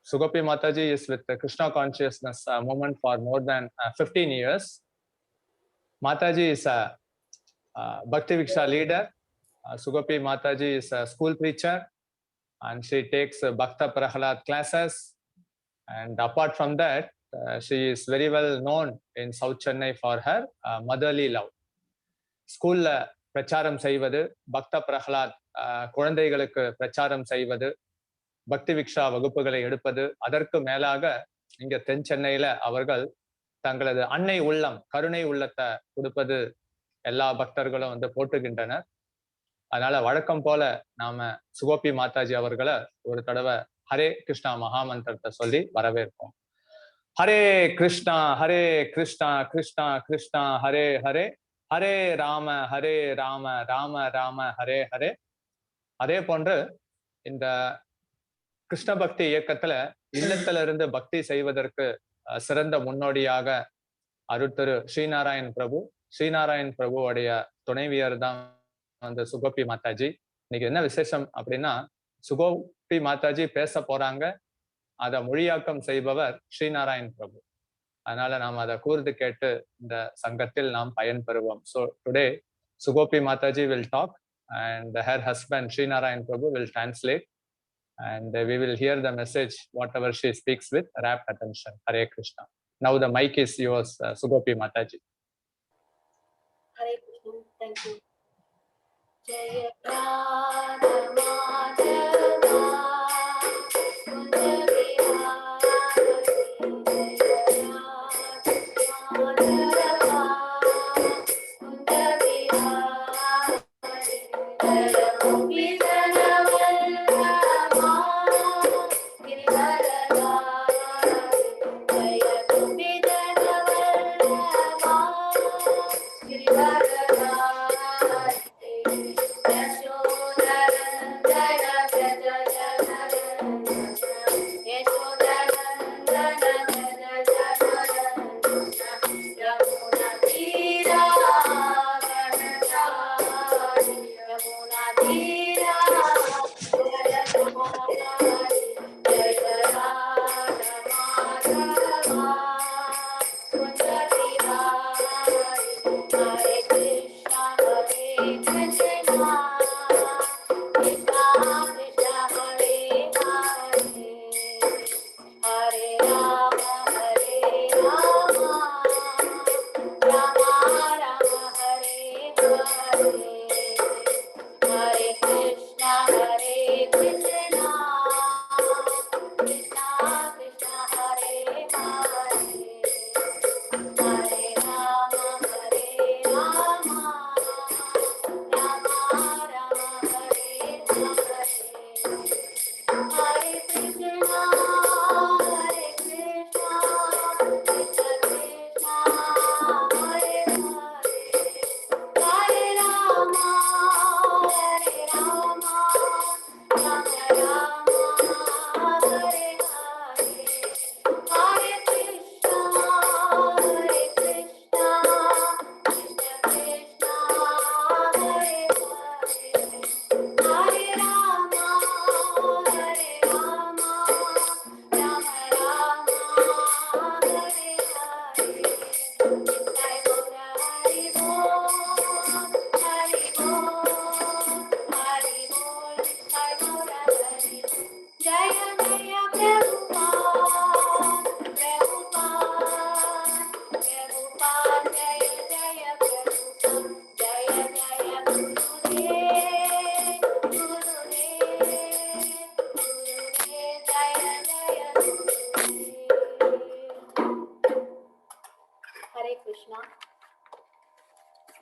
Sugopi Mataji is with the Krishna consciousness movement for more than 15 years. Mataji is a Bhakti Viksha leader. Sugopi Mataji is a school preacher and she takes Bhakta Prahalad classes. And apart from that, she is very well known in South Chennai for her motherly love. School பிரச்சாரம் செய்வது, பக்த பிரஹ்லாத் குழந்தைகளுக்கு பிரச்சாரம் செய்வது, பக்தி விக்ஷா வகுப்புகளை எடுப்பது, அதற்கு மேலாக இங்க தென் சென்னையில அவர்கள் தங்களது அன்னை உள்ளம், கருணை உள்ளத்தை கொடுப்பது எல்லா பக்தர்களும் வந்து போட்டுகின்றனர். அதனால வழக்கம் போல நாம சுகோபி மாதாஜி அவர்களை ஒரு தடவை ஹரே கிருஷ்ணா மகாமந்திரத்தை சொல்லி வரவேற்போம். ஹரே கிருஷ்ணா கிருஷ்ணா கிருஷ்ணா ஹரே ஹரே, ஹரே ராம ராம ராம ஹரே ஹரே. அதே போன்று இந்த கிருஷ்ண பக்தி இயக்கத்துல இல்லத்துல இருந்து பக்தி செய்வதற்கு சிறந்த முன்னோடியாக அருட்திரு ஸ்ரீநாராயண் பிரபு, ஸ்ரீநாராயண் பிரபுவோடைய துணைவியர் தான் வந்து சுகோபி மாதாஜி. இன்னைக்கு என்ன விசேஷம் அப்படின்னா, சுகோபி மாதாஜி பேச போறாங்க, அதை மொழியாக்கம் செய்பவர் ஸ்ரீநாராயண் பிரபு. அதனால நாம் அதை கூர்ந்து கேட்டு இந்த சங்கத்தில் நாம் பயன் பெறுவோம். So today Sugopi Mataji will talk and her husband Srinarayan Prabhu will translate and we will hear the message whatever she speaks with rapt attention. Hare Krishna. Now the mic is yours, Sugopi Mataji. Hare Krishna. Thank you. Jaya Radha Madhava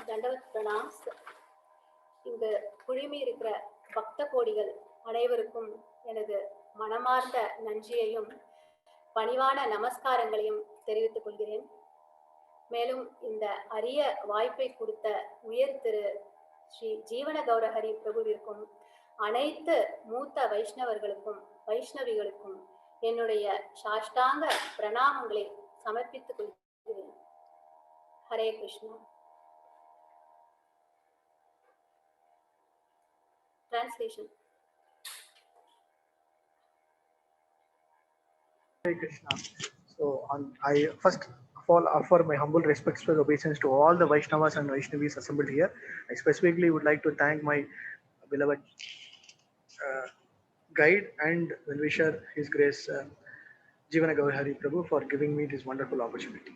தண்டவத் பிரணாம்ஸ். இங்கு குழுமி இருக்கிற பக்த கோடிகள் அனைவருக்கும் எனது மனமார்ந்த நன்றியையும் பணிவான நமஸ்காரங்களையும் தெரிவித்துக் கொள்கிறேன். மேலும் இந்த அரிய வாய்ப்பை கொடுத்த உயர் திரு ஸ்ரீ ஜீவன கௌரஹரி பிரபுவிற்கும் அனைத்து மூத்த வைஷ்ணவர்களுக்கும் வைஷ்ணவிகளுக்கும் என்னுடைய சாஷ்டாங்க பிரணாமங்களை சமர்ப்பித்துக் கொள்கிறேன். Hare Krishna. Translation. Hare Krishna. So I first of all offer my humble respects and obeisance to all the Vaishnavas and Vaishnavis assembled here. I specifically would like to thank my beloved guide and well-wisher, His Grace Jivana Gaurhari Prabhu, for giving me this wonderful opportunity.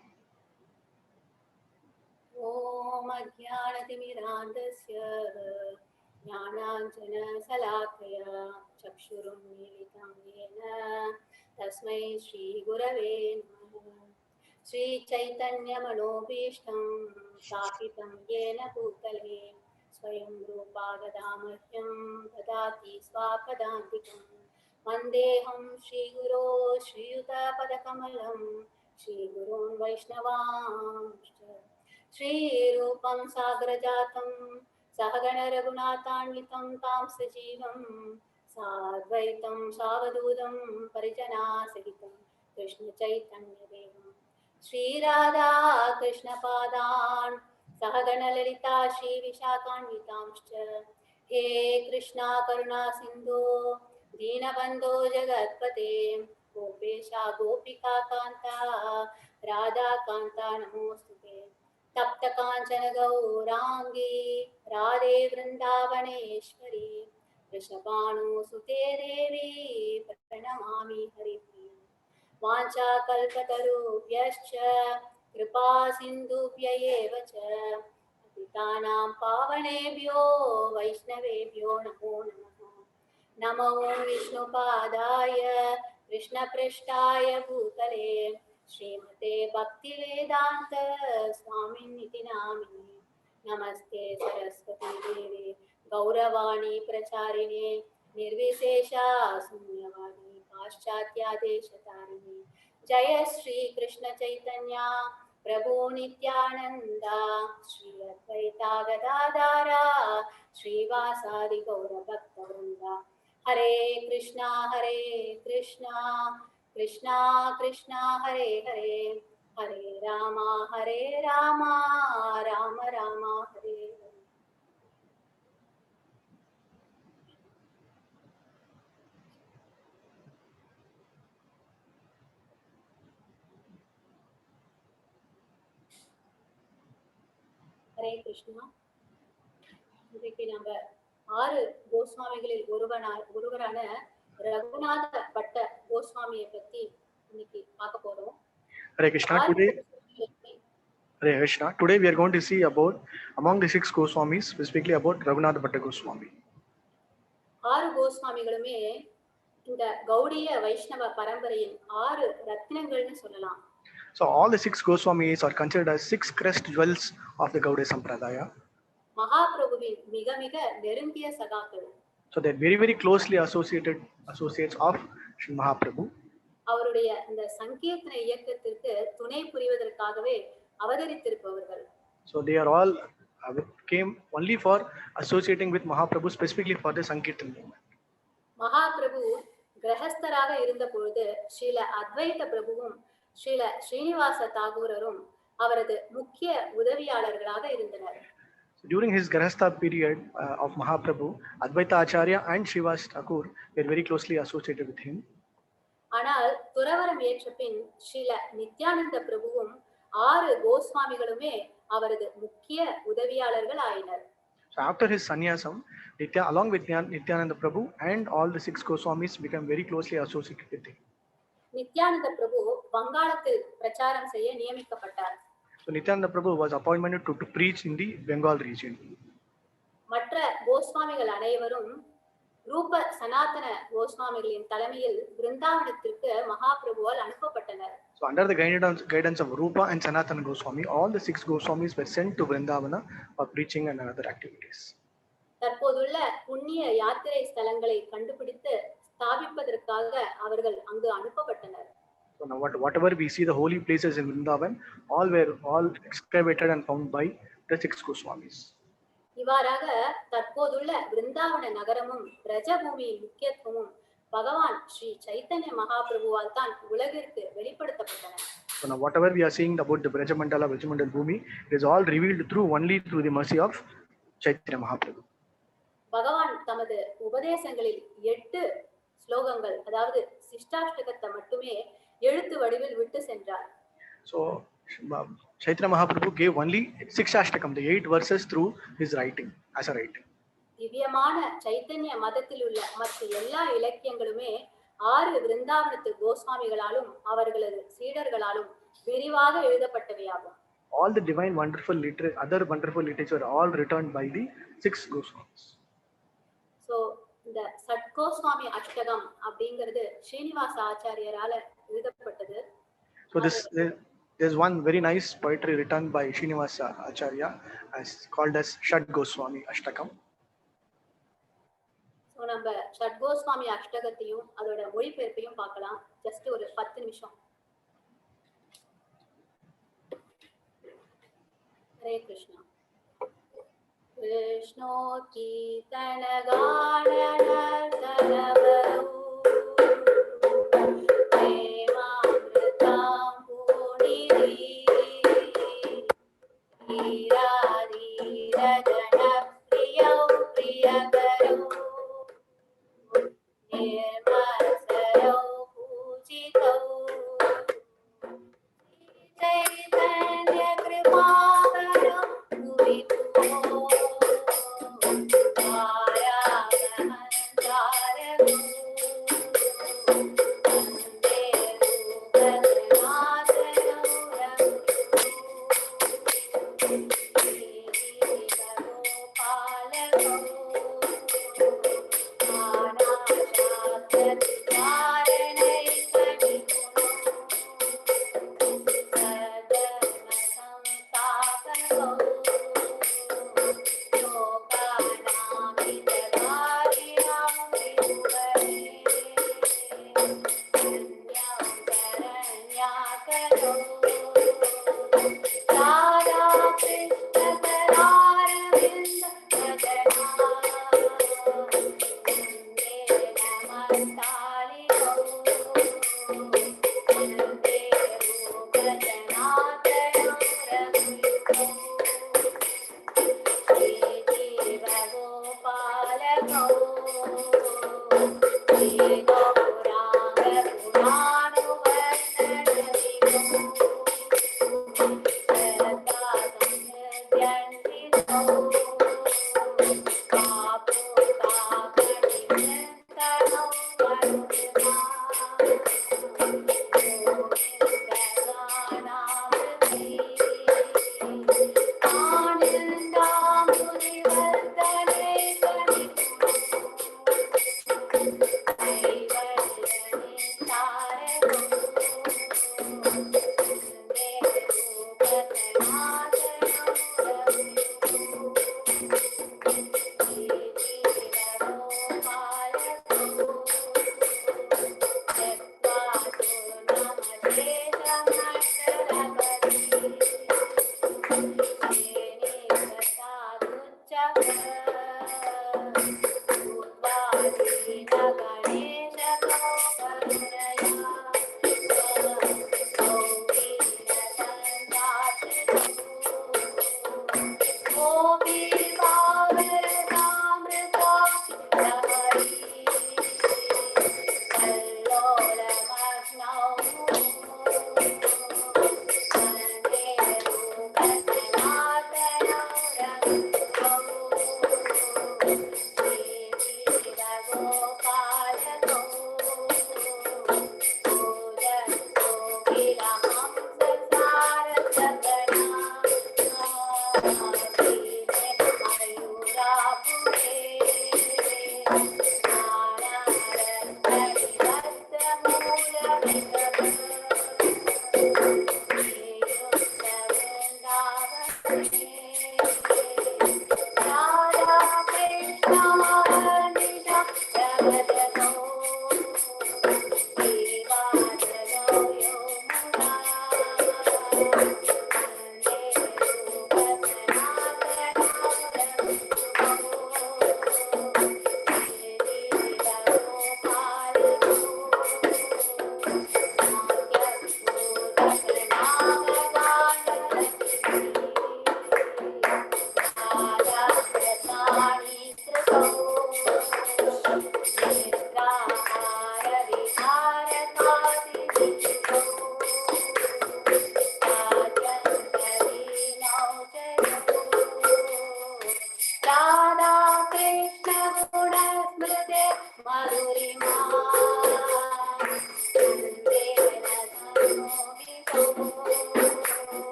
ॐ अज्ञानतिमिरान्धस्य ज्ञानाञ्जनशलाकया चक्षुरुन्मीलितं येन तस्मै श्रीगुरवे नमः। श्रीचैतन्यमनोभीष्टं स्थापितं येन भूतले स्वयं रूपा गदामह्यं ददाति स्वापदान्तिकं। वन्देऽहं श्रीगुरो श्रीयुतपदकमलं श्रीगुरून् वैष्णवांश्च श्रीरूपं सागरजातं सहगण रघुनाथान्वितं तं सजीवं साद्वैतं सावधूतं परिजनासहितं कृष्णचैतन्यदेवं श्रीराधा कृष्णपादान् सहगण ललिता श्रीविशाखान्वितांश्च हे कृष्णा करुणा सिन्धो दीनबन्धो जगत्पते गोपेशा गोपिका कान्ता राधा कान्ता नमोऽस्तुते। तप्त कांचन गौरांगी राधे वृंदावनेश्वरी वृषभानुसुते देवी प्रणमामि हरिप्रिये। वाञ्छाकल्पतरुभ्यश्च कृपा सिन्धुभ्य एव च पतितानां पावनेभ्यो वैष्णवेभ्यो नमो नमः। नमो विष्णुपादाय कृष्णपृष्ठाय भूतले श्रीमते भक्तिवेदांत स्वामिनिति नामिने। नमस्ते सरस्वती देवे गौरवाणी प्रचारिणे निर्विशेषा शून्यवादी पाश्चात्यादेशतारिणे। जय श्री कृष्ण चैतन्य प्रभु नित्यानंदा श्री अद्वैता गदाधारा श्रीवासादि गौरभक्तवृंदा। हरे कृष्णा कृष्णा कृष्णा हरे हरे हरे राम राम राम हरे हरे। ஹரே கிருஷ்ணா. இன்றைக்கு நம்ம 6 கோஸ்வாமிகளில் ஒருவரான ரகுநாத பட்ட கோஸ்வாமியை பத்தி இன்னைக்கு பார்க்க போறோம். Hare Krishna. Today we are going to see about among the 6 Goswamis, specifically about Raghunatha Bhatta Goswami. 6 கோஸ்வாமிகளுமே இந்த கௌடிய வைஷ்ணவ பரம்பரையின் 6 ரத்தினங்கள்னு சொல்லலாம். So all the 6 Goswamis are considered as 6 crest jewels of the Gaudiya Sampradaya. மகாபிரபுவின் மிக மிக நெருங்கிய சகாக்கள். So they are very closely associates of Sri Mahaprabhu. அவருடைய இந்த சங்கீர்த்தன இயக்கத்திற்கு துணை புரிவதற்காகவே அவதரித்திருப்பவர்கள். So they are all came only for associating with Mahaprabhu, specifically for the Sankirtan movement. Mahaprabhu கிரகஸ்தராக இருந்த பொழுது ஸ்ரீல அத்வைத பிரபுவும் ஸ்ரீல ஸ்ரீனிவாச தாகூரரும் அவரது முக்கிய உதவியாளர்களாக இருந்தனர். During his Grahastha period of Mahaprabhu, Advaita Acharya and Srivas Thakur were very closely associated with him. ஆனால் துறவரம் ஏற்ற பின் ஸ்ரீல நித்யானந்த பிரபுவும் 6 கோஸ்வாமிகளுமே அவரது முக்கிய உதவியாளர்கள் ஆயினர். So after his sannyasam, along with Nityananda Prabhu and all the 6 Goswamis became very closely associated with him. Nityananda பிரபு வங்காளத்தில் பிரச்சாரம் செய்ய நியமிக்கப்பட்டார். So Nityananda Prabhu was appointed to preach in the Bengal region. மற்ற கோஸ்வாமிகள் அனைவரும் ரூப சனாதன கோஸ்வாமிகளின் தலைமையில் பிருந்தாவனத்திற்கு மகாபிரபுவால் அனுப்பப்பட்டனர். So under the guidance of Rupa and Sanatana Goswami, all the 6 Goswamis were sent to Vrindavana for preaching and other activities. தற்போதுள்ள புண்ணிய யாத்திரை ஸ்தலங்களை கண்டுபிடித்து ஸ்தாபிப்பதற்காக அவர்கள் அங்கு அனுப்பப்பட்டனர். So now whatever we see the holy places in Vrindavan, all were excavated and found by the 6 Goswamis. இவ்வாறாக தற்போதுள்ள பிருந்தாவன நகரமும் பிரஜபூமியின் முக்கியத்துவமும் பகவான் ஸ்ரீ சைத்தன்ய மகாபிரபுவால் தான் உலகிற்கு வெளிப்படுத்தப்பட்டன. So now whatever we are seeing about the Brajamandala Bhumi, it is all revealed only through the mercy of Chaitanya Mahaprabhu. பகவான் தமது உபதேசங்களில் 8 ஸ்லோகங்கள், அதாவது சிஷ்டாஷ்டகத்தை மட்டுமே எழுத்து வடிவில் விட்டு சென்றார். So Chaitanya Mahaprabhu gave only 6 Ashtakam, the 8 verses through his writing, as a writing. திவ்யமான சைத்தன்ய மதத்தில் உள்ள மற்ற எல்லா இலக்கியங்களுமே 6 விருந்தாவனத்து கோஸ்வாமிகளாலும் அவர்களது சீடர்களாலும் விரிவாக எழுதப்பட்டவையாகும். All the divine wonderful other wonderful literature all written by the 6 Goswamis. So இந்த சட்கோஸ்வாமி அஷ்டகம் அப்படிங்கிறது ஸ்ரீனிவாச ஆச்சாரியரால எழுதப்பட்டது. So there's one very nice poetry written by Srinivasa Acharya as called as Shad Goswami Ashtakam. So நம்ம சட்கோஸ்வாமி அஷ்டகத்தையும் அதோட மொழிபெயர்ப்பையும் பார்க்கலாம். ஜஸ்ட் ஒரு 10 நிமிஷம். हरे कृष्णा कृष्णो कीर्तन गान नर्तन वरु प्रेमामृतां पूर्णिधि धीरा धीर जन प्रियौ प्रियकरौ निर्मलसरौ पूजितौ चैतन्य कृपा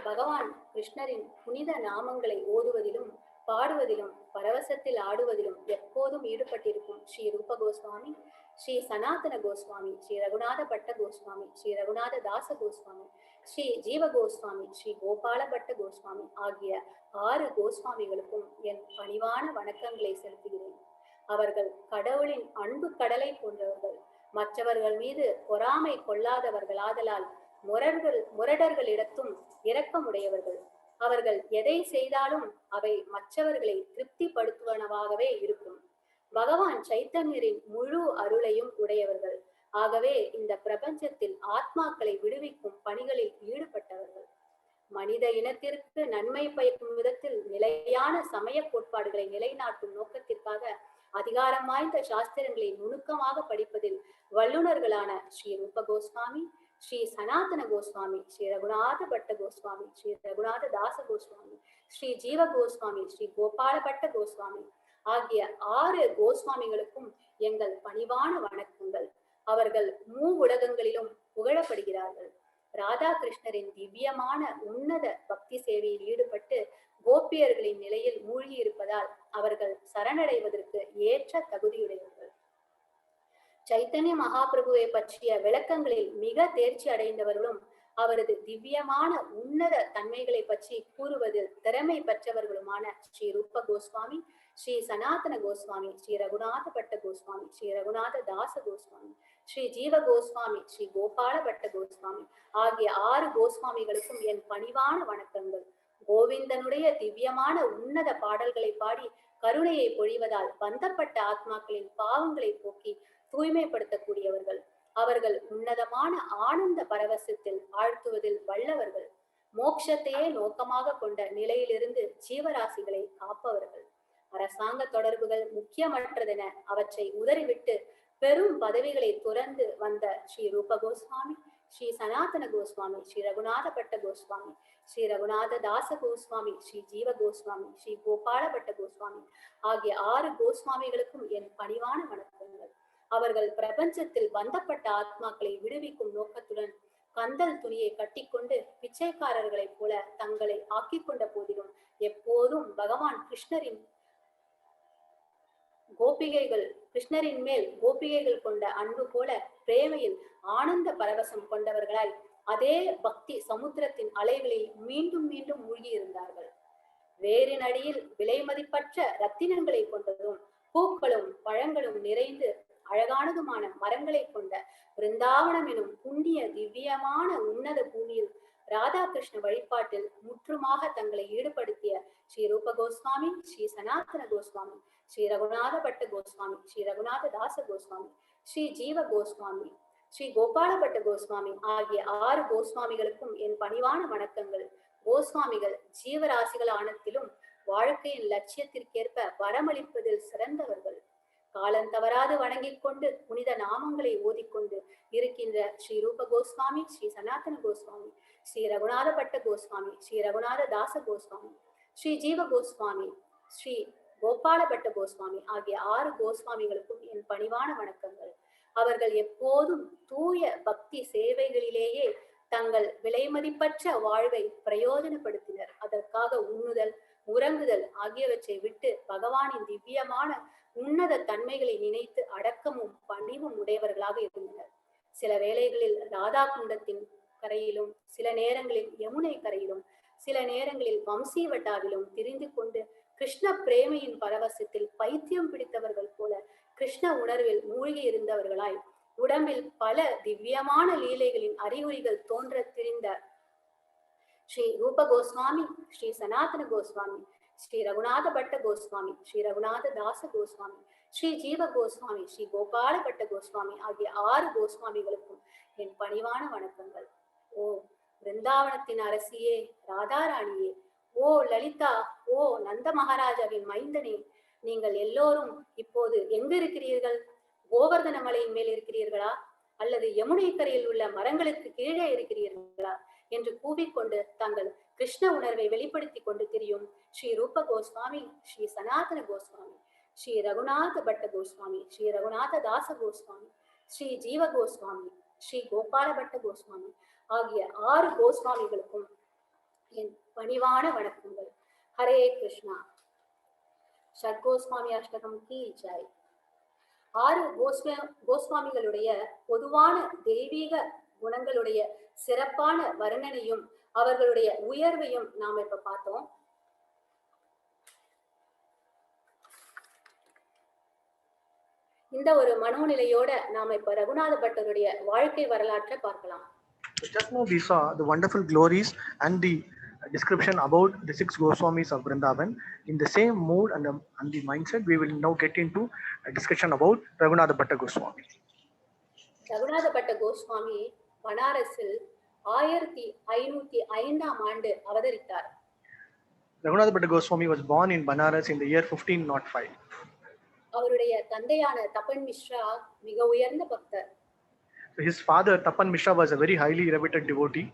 பகவான் கிருஷ்ணரின் புனித நாமங்களை ஓதுவதிலும் பாடுவதிலும் பரவசத்தில் ஆடுவதிலும் எப்போதும் ஈடுபட்டிருக்கும் ஸ்ரீ ரூப கோஸ்வாமி, ஸ்ரீ சனாதன கோஸ்வாமி, ஸ்ரீ ரகுநாத பட்ட கோஸ்வாமி, ஸ்ரீ ரகுநாத தாச கோஸ்வாமி, ஸ்ரீ ஜீவ கோஸ்வாமி, ஸ்ரீ கோபால பட்ட கோஸ்வாமி ஆகிய 6 கோஸ்வாமிகளுக்கும் என் பணிவான வணக்கங்களை செலுத்துகிறேன். அவர்கள் கடவுளின் அன்பு கடலை போன்றவர்கள். மற்றவர்கள் மீது பொறாமை கொள்ளாதவர்களாதலால் முரடர்களிடத்தும் இரக்கமுடையவர்கள். அவர்கள் எதை செய்தாலும் அவை மற்றவர்களை திருப்திப்படுத்துவனவாகவே இருக்கும். பகவான் சைத்தன்யரின் முழு அருளையும் உடையவர்கள். ஆகவே இந்த பிரபஞ்சத்தில் ஆத்மாக்களை விடுவிக்கும் பணிகளில் ஈடுபட்டவர்கள். மனித இனத்திற்கு நன்மை பயக்கும் விதத்தில் நிலையான சமய கோட்பாடுகளை நிலைநாட்டும் நோக்கத்திற்காக அதிகாரம் வாய்ந்த சாஸ்திரங்களை நுணுக்கமாக படிப்பதில் வல்லுநர்களான ஸ்ரீ ரூப கோஸ்வாமி, ஸ்ரீ சனாதன கோஸ்வாமி, ஸ்ரீ ரகுநாத பட்ட கோஸ்வாமி, ஸ்ரீ ரகுநாத தாச கோஸ்வாமி, ஸ்ரீ ஜீவ கோஸ்வாமி, ஸ்ரீ கோபால பட்ட கோஸ்வாமி ஆகிய 6 கோஸ்வாமிகளுக்கும் எங்கள் பணிவான வணக்கங்கள். அவர்கள் உலகங்களிலும் புகழப்படுகிறார்கள். ராதா கிருஷ்ணரின் திவ்யமான உன்னத பக்தி சேவையில் ஈடுபட்டு கோபியர்களின் நிலையில் மூழ்கி இருப்பதால் அவர்கள் சரணடைவதற்கு ஏற்ற தகுதியுடையவர்கள். சைத்தன்ய மகாபிரபுவை பற்றிய விளக்கங்களில் மிக தேர்ச்சி அடைந்தவர்களும் அவரது திவ்யமான உன்னத தன்மைகளை பற்றி கூறுவதில் திறமை பெற்றவர்களுமான ஸ்ரீ ரூப கோஸ்வாமி, ஸ்ரீ சனாதன கோஸ்வாமி, ஸ்ரீ ரகுநாத பட்ட கோஸ்வாமி, ஸ்ரீ ரகுநாத தாச கோஸ்வாமி, ஸ்ரீ ஜீவ கோஸ்வாமி, ஸ்ரீ கோபால பட்ட கோஸ்வாமி ஆகிய 6 கோஸ்வாமிகளுக்கும் என் பணிவான வணக்கங்கள். கோவிந்தனுடைய திவ்யமான உன்னத பாடல்களை பாடி கருணையை பொழிவதால் பந்தப்பட்ட ஆத்மாக்களின் பாவங்களை போக்கி தூய்மைப்படுத்தக்கூடியவர்கள். அவர்கள் உன்னதமான ஆனந்த பரவசத்தில் ஆழ்த்துவதில் வல்லவர்கள். மோட்சத்தையே நோக்கமாக கொண்ட நிலையிலிருந்து ஜீவராசிகளை காப்பவர்கள். அரசாங்க தொடர்புகள் முக்கியமற்றதென அவற்றை உதறிவிட்டு பெரும் பதவிகளை துறந்து வந்த ஸ்ரீ ரூப கோஸ்வாமி, ஸ்ரீ சனாதன கோஸ்வாமி, ஸ்ரீ ரகுநாத பட்ட கோஸ்வாமி, ஸ்ரீ ரகுநாத தாச கோஸ்வாமி, ஸ்ரீ ஜீவ கோஸ்வாமி, ஸ்ரீ கோபால பட்ட கோஸ்வாமி ஆகிய 6 கோஸ்வாமிகளுக்கும் என் பணிவான வணக்கங்கள். அவர்கள் பிரபஞ்சத்தில் பந்தப்பட்ட ஆத்மாக்களை விடுவிக்கும் நோக்கத்துடன் கந்தல் துணியை கட்டிக்கொண்டு பிச்சைக்காரர்களைப் போல தங்களை ஆக்கிக் கொண்ட போதிலும் எப்போதும் பகவான் கிருஷ்ணரின் மேல் கோபிகைகள் கொண்ட அன்பு போல பிரேமையில் ஆனந்த பரவசம் கொண்டவர்களாய் அதே பக்தி சமுத்திரத்தின் அலைகளில் மீண்டும் மீண்டும் மூழ்கி இருந்தார்கள். வேரின் அடியில் விலை மதிப்பற்ற ரத்தினங்களை கொண்டதும் பூக்களும் பழங்களும் நிறைந்து அழகானதுமான மரங்களை கொண்ட பிருந்தாவனம் எனும் புண்ணிய திவ்யமான உன்னத பூமியில் ராதாகிருஷ்ண வழிபாட்டில் முற்றுமாக தங்களை ஈடுபடுத்திய ஸ்ரீ ரூப கோஸ்வாமி, ஸ்ரீ சனாதன கோஸ்வாமி, ஸ்ரீ ரகுநாத பட்ட கோஸ்வாமி, ஸ்ரீ ரகுநாத தாச கோஸ்வாமி, ஸ்ரீ ஜீவ கோஸ்வாமி, ஸ்ரீ கோபால பட்ட கோஸ்வாமி ஆகிய 6 கோஸ்வாமிகளுக்கும் என் பணிவான வணக்கங்கள். கோஸ்வாமிகள் ஜீவராசிகள் ஆனத்திலும் வாழ்க்கையின் லட்சியத்திற்கேற்ப வரமளிப்பதில் சிறந்தவர்கள். காலம் தவறாது வணங்கிக் கொண்டு புனித நாமங்களை ஓதிக்கொண்டு இருக்கின்ற ஸ்ரீ ரூப கோஸ்வாமி, ஸ்ரீ சனாதன கோஸ்வாமி, ஸ்ரீ ரகுநாத பட்ட கோஸ்வாமி, ஸ்ரீ ரகுநாத தாச கோஸ்வாமி, ஸ்ரீ ஜீவ கோஸ்வாமி, ஸ்ரீ கோபால பட்ட கோஸ்வாமி ஆகிய 6 கோஸ்வாமிகளுக்கும் என் பணிவான வணக்கங்கள். அவர்கள் எப்போதும் தூய பக்தி சேவைகளிலேயே தங்கள் விலைமதிப்பற்ற வாழ்வை பிரயோஜனப்படுத்தினர். அதற்காக உண்ணுதல், உறங்குதல் ஆகியவற்றை விட்டு பகவானின் திவ்யமான உன்னத தன்மைகளை நினைத்து அடக்கமும் பணிவும் உடையவர்களாக இருந்தனர். சில வேளைகளில் ராதா குண்டத்தின் கரையிலும், சில நேரங்களில் யமுனை கரையிலும், சில நேரங்களில் வம்சீவட்டாவிலும் திரிந்து கொண்டு கிருஷ்ண பிரேமையின் பரவசத்தில் பைத்தியம் பிடித்தவர்கள் போல கிருஷ்ண உணர்வில் மூழ்கி இருந்தவர்களாய் உடம்பில் பல திவ்யமான லீலைகளின் அறிகுறிகள் தோன்ற திரிந்த ஸ்ரீ ரூப கோஸ்வாமி, ஸ்ரீ சனாதன கோஸ்வாமி, ஸ்ரீ ரகுநாத பட்ட கோஸ்வாமி, ஸ்ரீ ரகுநாத தாச கோஸ்வாமி, ஸ்ரீ ஜீவ கோஸ்வாமி, ஸ்ரீ கோபால பட்ட கோஸ்வாமி ஆகிய 6 கோஸ்வாமிகளுக்கும் என் பணிவான வணக்கங்கள். ஓ பிருந்தாவனத்தின் அரசியே, ராதாராணியே, ஓ லலிதா, ஓ நந்த மகாராஜாவின் மைந்தனே, நீங்கள் எல்லோரும் இப்போது எங்கு இருக்கிறீர்கள்? கோவர்தன மலையின் மேல் இருக்கிறீர்களா, அல்லது யமுனை கரையில் உள்ள மரங்களுக்கு கீழே இருக்கிறீர்களா என்று கூவிக்கொண்டு தங்கள் கிருஷ்ண உணர்வை வெளிப்படுத்தி கொண்டு திரியும் ஸ்ரீ ரூப கோஸ்வாமி, ஸ்ரீ சனாதன கோஸ்வாமி, ஸ்ரீ ரகுநாத பட்ட கோஸ்வாமி, ஸ்ரீ ரகுநாத தாச கோஸ்வாமி, ஸ்ரீ ஜீவ கோஸ்வாமி, ஸ்ரீ கோபால பட்ட கோஸ்வாமி ஆகிய 6 கோஸ்வாமிகளுக்கும் என் பணிவான வணக்கங்கள். ஹரே கிருஷ்ணா. ஷட்கோஸ்வாமி அஷ்டகம் கி ஜெய். 6 கோஸ்வாமிகளுடைய பொதுவான தெய்வீக குணங்களுடைய சிறப்பான வர்ணனையும் அவர்களுடைய உயர்வையும் நாம இப்ப பார்த்தோம். இந்த ஒரு மனோநிலையோட நாம இப்ப ரகுநாத பட்டருடைய வாழ்க்கை வரலாற்றை பார்க்கலாம். Just now we saw the wonderful glories and the description about the 6 Goswamis of Vrindavan. In the same mood and the mindset, we will now get into a discussion about Raghunatha Bhatta Goswami. Raghunatha பட்ட கோஸ்வாமி பனாரஸில் 1505ஆம் ஆண்டு அவதரித்தார். Raghunatha Bhatta Goswami was born in Banaras in the year 1505. அவருடைய தந்தையான தபன் மிஸ்ரா மிக உயர்ந்த பக்தர். So his father Tapan Mishra was a very highly revered devotee.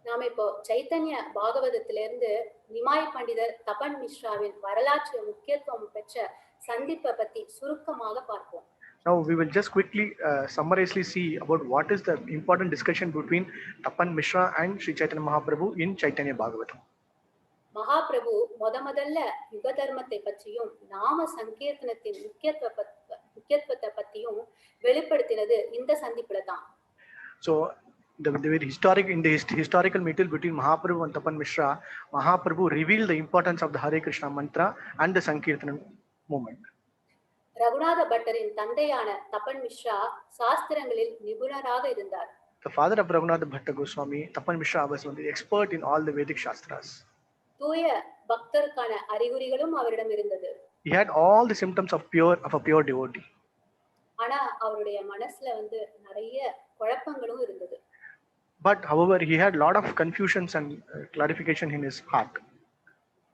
நாம இப்போ சைத்தன்ய பாகவதத்திலிருந்து நிமாய் பண்டிதர் தபன் மிஸ்ராவின் வரலாற்று முக்கியத்துவம் பெற்ற சந்திப்பை பத்தி சுருக்கமாக பார்ப்போம். Now we will just quickly summarily see about what is the important discussion between Tapan Mishra and Sri Chaitanya Mahaprabhu in Chaitanya Bhagavatam. Mahaprabhu முதல்ல யுக தர்மத்தை பற்றியும் நாம சங்கீர்த்தனத்தின் முக்கியத்துவத்தை பத்தியும் வெளிப்படுத்தினது இந்த சந்திப்புல தான். So in the historical meeting between Mahaprabhu and Tapan Mishra, Mahaprabhu revealed the importance of the Hare Krishna mantra and the Sankirtana movement. Raghunatha பட்டரின் தந்தையான தபன் மிஸ்ரா சாஸ்திரங்களில் நிபுணராக இருந்தார். The father of Raghunatha Bhatta Goswami, Tapan Mishra, was one of the expert in all the Vedic Shastras. தூய பக்தருக்கான அறிகுறிகளும் அவரிடம் இருந்தது. He had all the symptoms of a pure devotee. ஆனா அவருடைய மனசுல நிறைய குழப்பங்களும் இருந்தது. But however, he had a lot of confusions and clarification in his heart.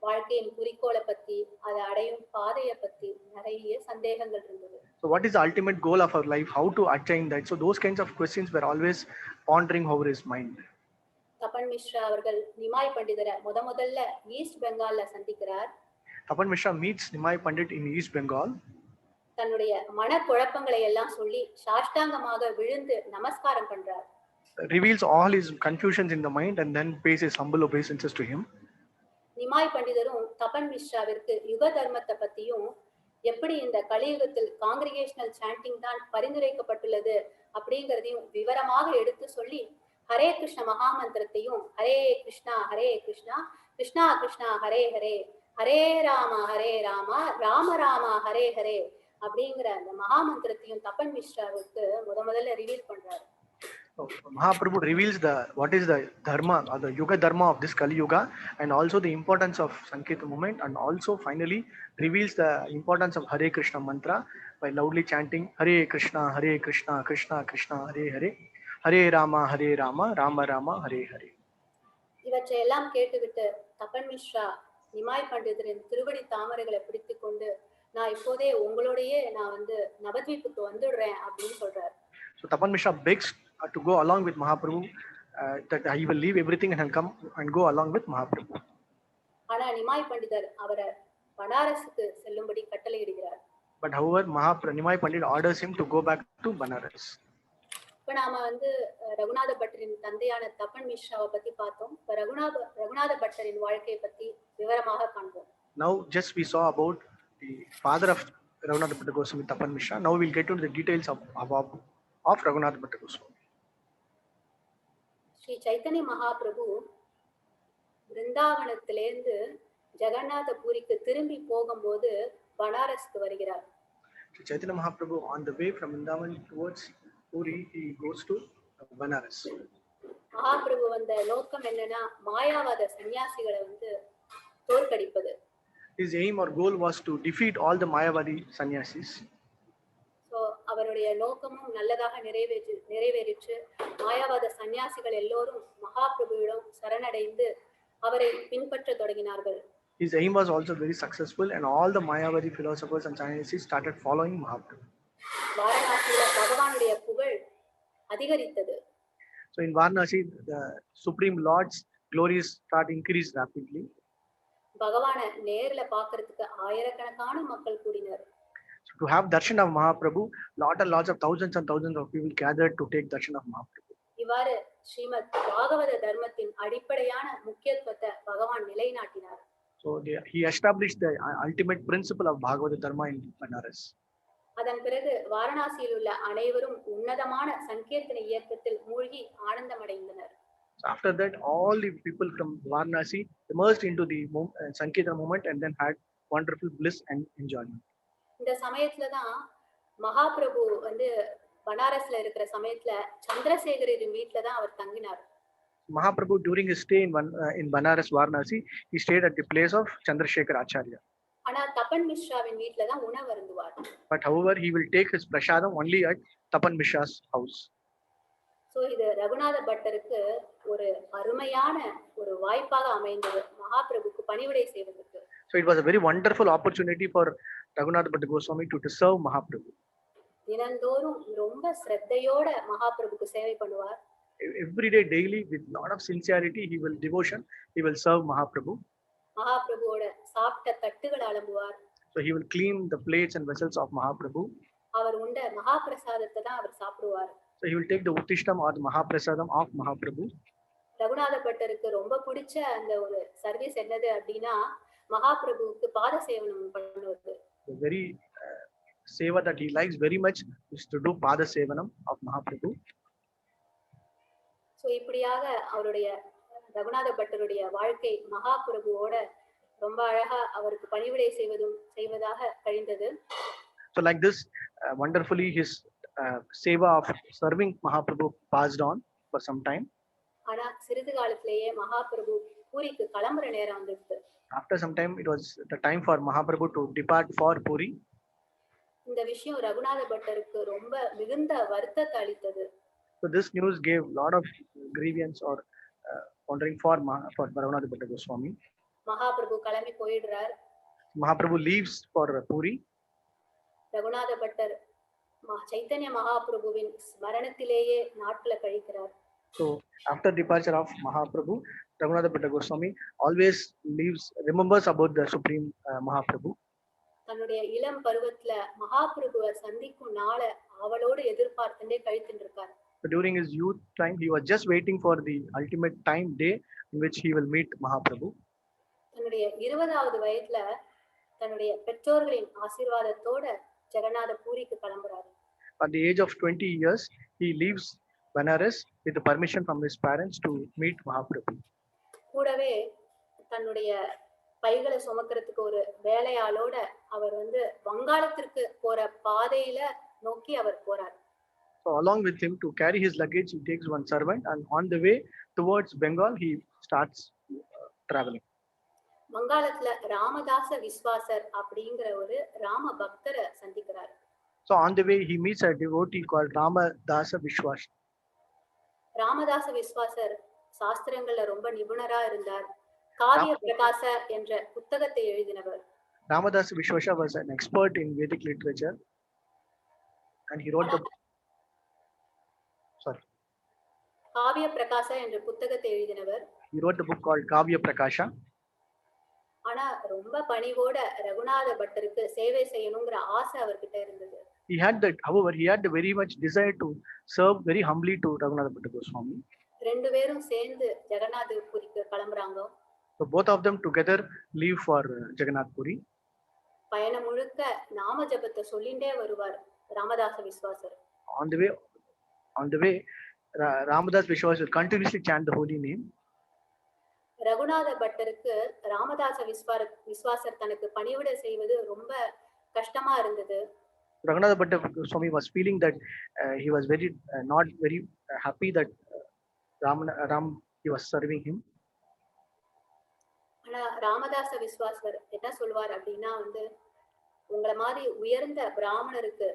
வாழ்க்கையின் குறிக்கோளை பத்தி, அதை அடையும் பாதையை பத்தி நிறைய சந்தேகங்கள் இருந்தது. So what is the ultimate goal of our life? How to attain that? So those kinds of questions were always pondering over his mind. Tapan Mishra அவர்கள் நிமாய் பண்டிதரை முதல்ல ஈஸ்ட் பெங்கால்ல சந்திக்கிறார். Tapan Mishra meets Nimai Pandit in East Bengal. தன்னுடைய மனக்குழப்பங்களை எல்லாம் சொல்லி சாஷ்டாங்கமாக விழுந்து நமஸ்காரம் பண்றார். Reveals all his confusions in the mind and then pays his humble obeisances to him. Nimai பண்டிதரும் Tapan மிஸ்ராவிற்கு யுக தர்மத்தை பத்தியும் எப்படி இந்த கலியுகத்தில் காங்கிரிகேஷனல் சாண்டிங் தான் பரிந்துரைக்கப்பட்டுள்ளது அப்படிங்கிறதையும் விவரமாக எடுத்து சொல்லி ஹரே கிருஷ்ண மகாமந்திரத்தையும் ஹரே கிருஷ்ணா கிருஷ்ணா கிருஷ்ணா ஹரே ஹரே ஹரே ராமா ராம ராமா ஹரே ஹரே அப்படிங்கிற அந்த மகாமந்திரத்தையும் தபன் மிஸ்ராவுக்கு முதல்ல ரிவீல் பண்றாரு. Mahaprabhu reveals what is the dharma or the yuga dharma of this Kali Yuga, and also the importance of Sankirtan movement, and also finally reveals the importance of Hare Krishna mantra by loudly chanting Hare Krishna Krishna Krishna Hare Hare Hare Rama Rama Rama Hare Hare. இவற்றையெல்லாம் கேட்டுவிட்டு தபன் மிஸ்ரா நிமாய் பண்டிதரின் திருவடி தாமரைகளை பிடித்துக் கொண்டு நான் இப்போதே உங்களோடயே நான் வந்து நவத்வீப்புக்கு வந்துடுறேன் அப்படின்னு சொல்றாரு. So Tapan Mishra begs to go along with Mahaprabhu, that he will leave everything and come and go along with Mahaprabhu. ஆனா நிமாய் பண்டிதர் அவரை பனாரஸுக்கு செல்லும்படி கட்டளையிடுகிறார். But however, Nimai Pandit orders him to go back to Banaras. இப்ப நாம வந்து ரகுநாத பட்டரின் தந்தையான தபன் மிஸ்ராவை பத்தி பார்த்தோம். இப்ப ரகுநாத பட்டரின் வாழ்க்கையை பத்தி விவரமாக காண்போம். Now just we saw about the father of Raghunath Bhatta Goswami, Tapan Mishra. Now we'll get into the details of Raghunath Bhatta Goswami. Sri Chaitanya Mahaprabhu பிருந்தாவனத்திலிருந்து Jagannatha பூரிக்கு திரும்பி போகும்போது பனாரஸ்க்கு வருகிறார். Sri Chaitanya Mahaprabhu on the way from Vrindavan towards Puri, he goes to Banaras. Mahaprabhu வந்த நோக்கம் என்னன்னா மாயாவாத சன்னியாசிகளை வந்து தோற்கடிப்பது. His aim or goal was to defeat all the Mayavadi sannyasis. So அவருடைய நோக்கமும் நல்லதாக நிறைவேறிற்று. மாயாவாத சன்னியாசிகள் எல்லோரும் மகாபிரபுவிடம் சரணடைந்து அவரை பின்பற்ற தொடங்கினார்கள். His aim was also very successful, and all the Mayavadi philosophers and sannyasis started following Mahaprabhu. வாரணாசியில பகவானுடைய புகழ் அதிகரித்தது. So in Varanasi, the Supreme Lord's glories start increased rapidly. பகவானை நேர்ல பார்க்கிறதுக்கு ஆயிரக்கணக்கான மக்கள் கூடினர். So to have darshan of Mahaprabhu, lot and lots of thousands and thousands of people gathered to take darshan of Mahaprabhu. இவ்வாறு ஸ்ரீமத் பாகவத தர்மத்தின் அடிப்படையான முக்கியத்துவத்தை பகவான் நிலைநாட்டினார். So he established the ultimate principle of Bhagavata Dharma in Banaras. அதன் பிறகு வாரணாசியில் உள்ள அனைவரும் உன்னதமான சங்கீர்த்தன இயக்கத்தில் மூழ்கி ஆனந்தமடைந்தனர். So after that, all the people from Varanasi immersed into the Sankirtana movement and then had wonderful bliss and enjoyment. இந்த சமயத்துலதான் மகாபிரபு வந்து பனாரஸ்ல இருக்கிற சமயத்துல சந்திரசேகரின் வீட்டுல தான் அவர் தங்கினார். Mahaprabhu during his stay in Banaras, Varanasi, he stayed at the place of Chandrasekhar Acharya. ஆனா தபன் மிஸ்ராவின் வீட்டுல தான் உணவு அருந்துவார். But however, he will take his prasadam only at Tapan Mishra's house. So இது ரகுநாத பட்டருக்கு ஒரு அருமையான ஒரு வாய்ப்பாக அமைந்தது மகாபிரபுக்கு பணிவிடை செய்வதற்கு. So it was a very wonderful opportunity for Raghunath Bhatta Goswami to serve Mahaprabhu. தினந்தோறும் ரொம்ப ஸ்ரத்தையோட மகாபிரபுக்கு சேவை பண்ணுவார். Every day, daily, with lot of sincerity, he will serve Mahaprabhu. மகாபிரபுவோட சாப்பிட்ட தட்டுகள் அலம்புவார். So he will clean the plates and vessels of Mahaprabhu. அவர் உண்ட மகாபிரசாதத்தை தான் அவர் சாப்பிடுவார். So he will take the Uttishtam or the Mahaprasadam of Mahaprabhu. Raghunatha பட்டருக்கு ரொம்ப பிடிச்ச அந்த ஒரு service என்னது அப்படின்னா மகாபிரபுவுக்கு பாத சேவனம் பண்ணுவது. The very seva that he likes very much is to do Pada Sevanam of Mahaprabhu. So இப்படியாக அவருடைய ரகுநாத பட்டருடைய வாழ்க்கை மகாபிரபுவோட ரொம்ப அழகா அவருக்கு பணிவிடை செய்வதாக கழிந்தது. So like this, wonderfully his seva of serving Mahaprabhu passed on for some time. ஆனா சிறிது காலத்திலேயே மகாபிரபு பூரிக்கு கிளம்புற நேரம் வந்துடுது. After some time, it was the time for Mahaprabhu to depart for Puri. இந்த விஷயம் ரகுநாத பட்டருக்கு ரொம்ப மிகுந்த வருத்தத்தை அளித்தது. So this news gave lot of grievance or wondering for Raghunath Bhatta Goswami. Mahaprabhu கிளம்பி போயிடுறார். Mahaprabhu leaves for Puri. Raghunatha Bhattar Chaitanya மகாபிரபுவின் ஸ்மரணத்திலேயே நாட்களை கழிக்கிறார். So after departure of Mahaprabhu, Raghunath Bhatta Goswami always remembers about the Supreme Mahaprabhu. தன்னுடைய இளம் பருவத்துல மகாபிரபுவை சந்திக்கும் நாளை அவளோடு எதிர்பார்த்துட்டே கழித்துட்டு இருக்கார். During his youth time, he was just waiting for the ultimate day in which he will meet Mahaprabhu. தன்னுடைய 20வது வயதுல தன்னுடைய பெற்றோர்களின் ஆசீர்வாதத்தோட ஜெகநாத பூரிக்கு கிளம்புறார். At the age of 20 years, he leaves Banaras with the permission from his parents to meet Mahaprabhu. கூடவே தன்னுடைய பைகளை சுமக்கிறதுக்கு ஒரு வேலையாளோட அவர் வந்து வங்காளத்திற்கு போற பாதையில நோக்கி அவர் போறார். So along with him to carry his luggage, he takes one servant, and on the way towards Bengal, he starts traveling. வங்காளத்துல Ramadasa விஸ்வாசர் அப்படிங்கிற ஒரு ராம பக்தரை சந்திக்கிறார். So on the way, he meets a devotee called Ramadasa Vishwas. Ramadasa விஸ்வாசர் சாஸ்திரங்கள்ல ரொம்ப நிபுணரா இருந்தார். காவிய பிரகாச என்ற புத்தகத்தை எழுதினவர். Ramadasa Vishwasha was an expert in Vedic literature, and he wrote the காவிய பிரகாச என்ற புத்தகத்தை எழுதினவர். he wrote the book called Kavya Prakasha. ஆனா ரொம்ப பணிவோட ரகுநாத பட்டருக்கு சேவை செய்யணுங்கிற ஆசை அவர்கிட்ட இருந்தது. He had that, however, he had the very much desire to serve very humbly to Raghunatha Bhatta Goswami. ரெண்டு பேரும் சேர்ந்து ஜெகநாதபுரிக்கு கிளம்புறாங்க. So both of them together leave for Jagannath Puri. பயணம் முழுக்க நாம ஜபத்தை சொல்லிண்டே வருவார் Ramadasa விஸ்வாசர். On the way, Ramadas Vishwas will continuously chant the holy name. Raghunatha பட்டருக்கு Ramadasa விஸ்வாசர் தனக்கு பணிவிட செய்வது ரொம்ப கஷ்டமா இருந்தது. Raghunatha Bhatta Goswami was feeling that he was very not very happy that Ram he was serving him. ஆனா ராமதாச விஸ்வாசர் என்ன சொல்வார் அப்படின்னா உங்களை மாதிரி உயர்ந்த பிராமணருக்கு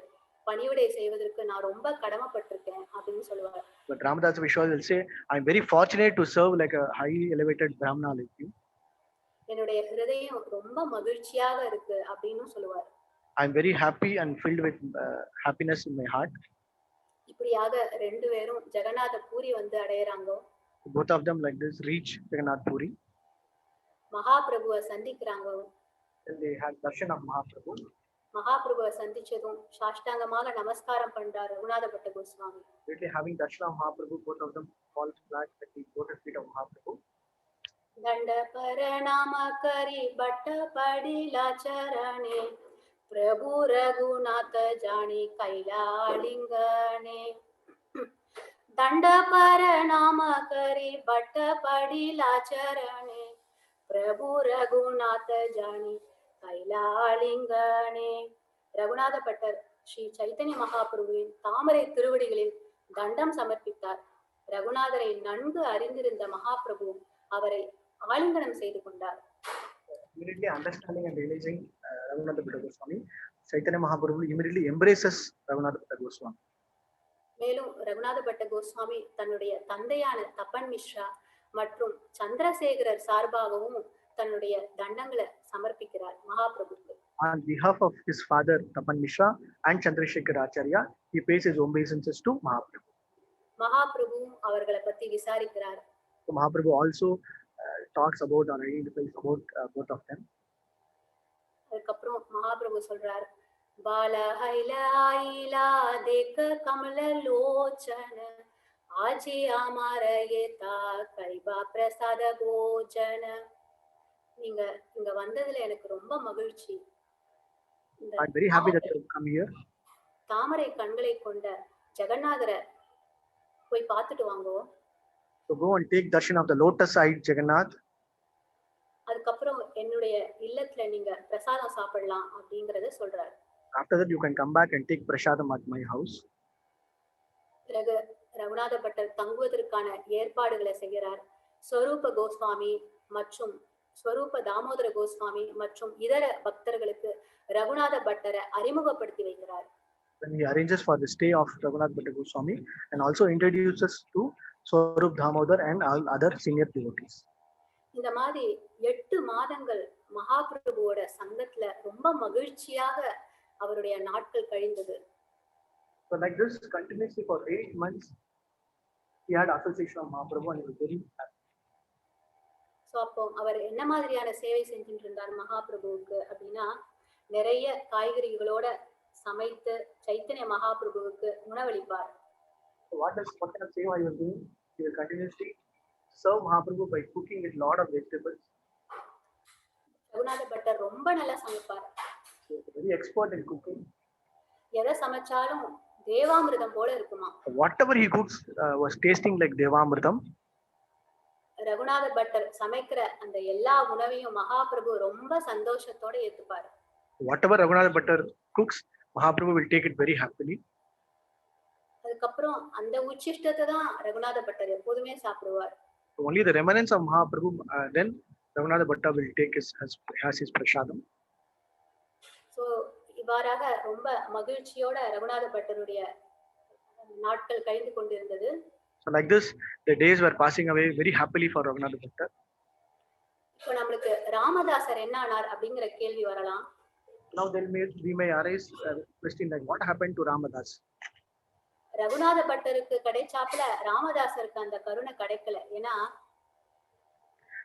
பணிவிடை செய்வதற்கு நான் ரொம்ப கடமைப்பட்டிருக்கேன் அப்படின்னு சொல்லுவார். But Ramadasa Vishwas will say, I am very fortunate to serve like a highly elevated Brahmana like you. என்னுடைய ஹிருதயம் ரொம்ப மகிழ்ச்சியாக இருக்கு அப்படின்னு சொல்லுவார். I am very happy and filled with happiness in my heart. இப்படியாக ரெண்டு பேரும் Jagannatha puri அடையறாங்க. Both of them like this reach Jagannath Puri. மகாபிரபுவை சந்திக்கிறாங்க. And they had darshan of Mahaprabhu. மகாபிரபுவை சந்திச்சதும் சாஷ்டாங்கமாக நமஸ்காரம் பண்றார் ரகுநாத பட்ட Goswami. Immediately having darshan of Mahaprabhu, both of them fall flat at the lotus feet of Mahaprabhu. दंड परनाम करी बट पडिला चरणे प्रभु रघुनाथ जानी कैलालिंगने. दंड परनाम करी बट पडिला चरणे प्रभु रघुनाथ जानी கைலாலிங்கனே. ரகுநாத பட்டர் ஸ்ரீ சைத்தன்ய மகாபிரபுவின் தாமரை திருவடிகளில் தண்டம் சமர்ப்பித்தார். ரகுநாதரை நன்கு அறிந்திருந்த மகாபிரபு அவரை ஆலிங்கனம் செய்து கொண்டார். Immediately understanding and realizing Raghunatha Bhatta Goswami, Chaitanya Mahaprabhu immediately embraces Raghunatha Bhatta Goswami. மேலும் ரகுநாத பட்ட கோஸ்வாமி தன்னுடைய தந்தையான தப்பன் மிஸ்ரா மற்றும் சந்திரசேகரர் சார்பாகவும் தன்னுடைய தண்டங்களை சமர்ப்பிக்கிறார் மகாபிரபுக்கு. On behalf of his father Tapan Mishra and Chandrasekhar Acharya, he pays his obeisances to Mahaprabhu. Mahaprabhu அவர்களை பத்தி விசாரிக்கிறார். So Mahaprabhu also talks about or identifies about both of them. அதுக்கப்புறம் மகாபிரபு சொல்றார், பால ஹைல ஆயிலா தேக்க கமல லோச்சன ஆஜி அமர ஏதா கைபா பிரசாத போஜன. நீங்க இங்க வந்ததுல எனக்கு ரொம்ப மகிழ்ச்சி. I'm very happy that you come here. தாமரை கண்களை கொண்ட ஜெகநாதரை போய் பார்த்துட்டு வாங்கோ. So go and take darshan of the lotus-eyed Jagannath. அதுக்கப்புறம் என்னுடைய இல்லத்துல நீங்க பிரசாதம் சாப்பிடலாம் அப்படிங்கறத சொல்றாரு. After that you can come back and take prasadam at my house. பிறகு ரகுநாத பட்டர் தங்குவதற்கான ஏற்பாடுகளை செய்கிறார். ஸ்வரூப கோஸ்வாமி மற்றும் ஸ்வரூப தாமோதர கோஸ்வாமி மற்றும் இதர பக்தர்களுக்கு ரகுநாத பட்டரை அறிமுகப்படுத்தி வைக்கிறார். Then he arranges for the stay of Raghunath Bhatta Goswami and also introduces to Swarup Damodar and all other senior devotees. இந்த மாதிரி 8 மாதங்கள் மகாபிரபுவோட சங்கத்துல ரொம்ப மகிழ்ச்சியாக அவருடைய நாட்கள் கழிந்தது. So like this continuously for 8 months he had association of Mahaprabhu and he was very happy. So அப்போ அவர் என்ன மாதிரியான சேவை செஞ்சுட்டு இருந்தார் மகாபிரபுவுக்கு அப்படின்னா, நிறைய காய்கறிகளோட சமைத்து Chaitanya மகாபிரபுவுக்கு உணவளிப்பார். So what kind of seva he was doing? He will continuously serve Mahaprabhu by cooking with lot of vegetables. Raghunatha butter ரொம்ப நல்லா சமைப்பார். He was very expert in cooking. எதை சமைச்சாலும் தேவாமிர்தம் போல இருக்குமா. Whatever he cooks was tasting like Devamritam. Raghunatha butter சமைக்கிற அந்த எல்லா உணவையும் மகாபிரபு ரொம்ப சந்தோஷத்தோட ஏத்துப்பார். Whatever Raghunatha Bhatta cooks, Mahaprabhu will take it very happily. அதுக்கப்புறம் அந்த உச்சிஷ்டத்தை தான் ரகுநாத பட்டர் எப்போதுமே சாப்பிடுவார். Only the remnants of Mahaprabhu then Raghunatha Bhatta will take has his prasadam. So இவ்வாறாக ரொம்ப மகிழ்ச்சியோட ரகுநாத பட்டருடைய நாட்கள் கழிந்து கொண்டிருந்தது. So like this, the days were passing away very happily for Raghunatha Bhatta. இப்போ நம்மளுக்கு ராமதாசர் என்ன ஆனார் அப்படிங்கிற கேள்வி வரலாம். Now then we may arise a question like what happened to Ramadas? Raghunatha பட்டருக்கு கிடைச்சாப்புல ராமதாசருக்கு அந்த கருணை கிடைக்கல. ஏன்னா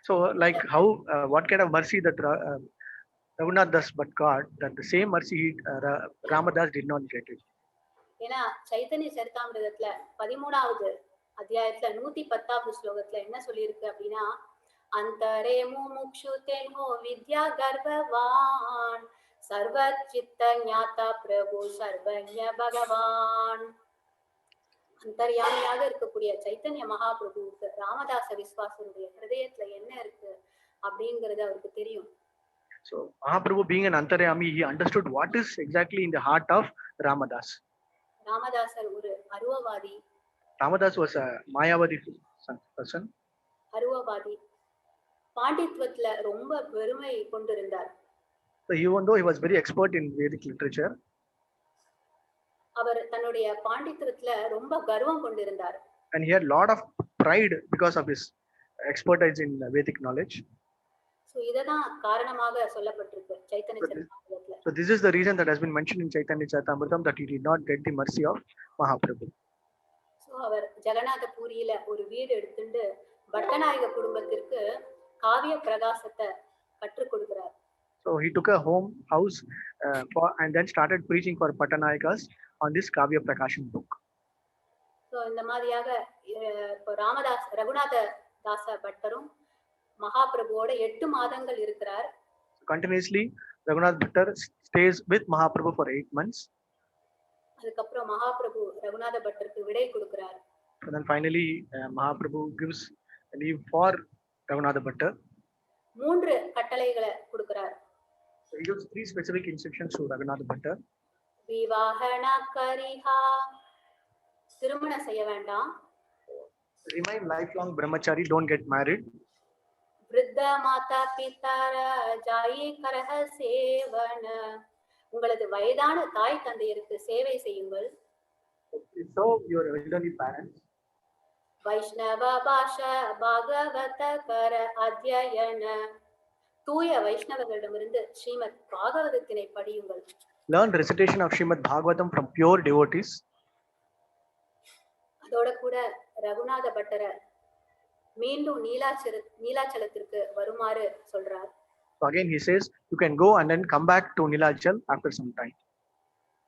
So like how what kind of mercy that Raghunath Das but got, that the same mercy Ramadas did not get it. ஏன்னா சைத்தன்ய சரிதாமிரதத்துல 13வது அத்தியாயத்துல 110வது ஸ்லோகத்துல என்ன சொல்லியிருக்கு அப்படின்னா, அந்தரே முமுக்ஷு தென்ஹோ வித்யா கர்வவான் சர்வ சித்த ஞாதா பிரபு சர்வஜ பகவான். அந்தர்யாமியாக இருக்கக்கூடிய சைத்தன்ய மகாபிரபுவுக்கு ராமதாச விஸ்வாசனுடைய ஹிருதயத்துல என்ன இருக்கு அப்படிங்கறது அவருக்கு தெரியும். So Mahaprabhu being an Antaryami, he understood what is exactly in the heart of Ramadas. ராமதாசர் ஒரு அருவவாதி. Ramadas was a Mayavadi person. அருவவாதி. பாண்டித்வத்துல ரொம்ப பெருமை கொண்டிருந்தார். So even though he was very expert in Vedic literature, அவர் தன்னுடைய பாண்டித்வத்துல ரொம்ப கர்வம் கொண்டிருந்தார். and he had lot of pride because of his expertise in Vedic knowledge. So இததான் காரணமாக சொல்லப்பட்டிருக்கு Chaitanya சரிதாமிரதத்துல. So this is the reason that has been mentioned in Chaitanya Charitamritham, that he did not get the mercy of Mahaprabhu. So அவர் ஜெகநாத பூரியில ஒரு வீடு எடுத்துட்டு பட்டநாயக குடும்பத்திற்கு காவிய பிரகாசத்தை கற்றுக் கொடுக்கிறார். So he took a house and then started preaching for Pattanayikas on this Kavya Prakasham book. So இந்த மாதிரியாக இப்போ ரகுநாத தாச பட்டரும் மகாபிரபுவோட 8 மாதங்கள் இருக்கிறார். Continuously Raghunath Bhattar stays with Mahaprabhu for 8 months. அதுக்கப்புறம் மகாபிரபு ரகுநாத பட்டருக்கு விடை கொடுக்கிறார். And then finally Mahaprabhu gives leave for Raghunatha Bhattar. 3 கட்டளைகளை கொடுக்கிறார். So he gives 3 specific instructions to Raghunatha Bhattar. விவாஹன கரிஹா, திருமணம் செய்ய வேண்டாம். Remain lifelong brahmachari, don't get married. விருத்த மாதா பிதார ஜாயி கரஹ சேவன, உங்களது வயதான தாய் தந்தையருக்கு சேவை செய்யுங்கள். Serve your elderly parents. வைஷ்ணவ பாஷ பாகவத கர அத்யயன, தூய வைஷ்ணவர்களிடமிருந்து ஸ்ரீமத் பாகவதத்தினை படியுங்கள். Learn recitation of Srimad Bhagavatam from pure devotees. அதோட கூட ரகுநாத பட்டரை மீண்டும் நீலாச்சலத்திற்கு வருமாறு சொல்றார். So again he says you can go and then come back to Nilachal after some time.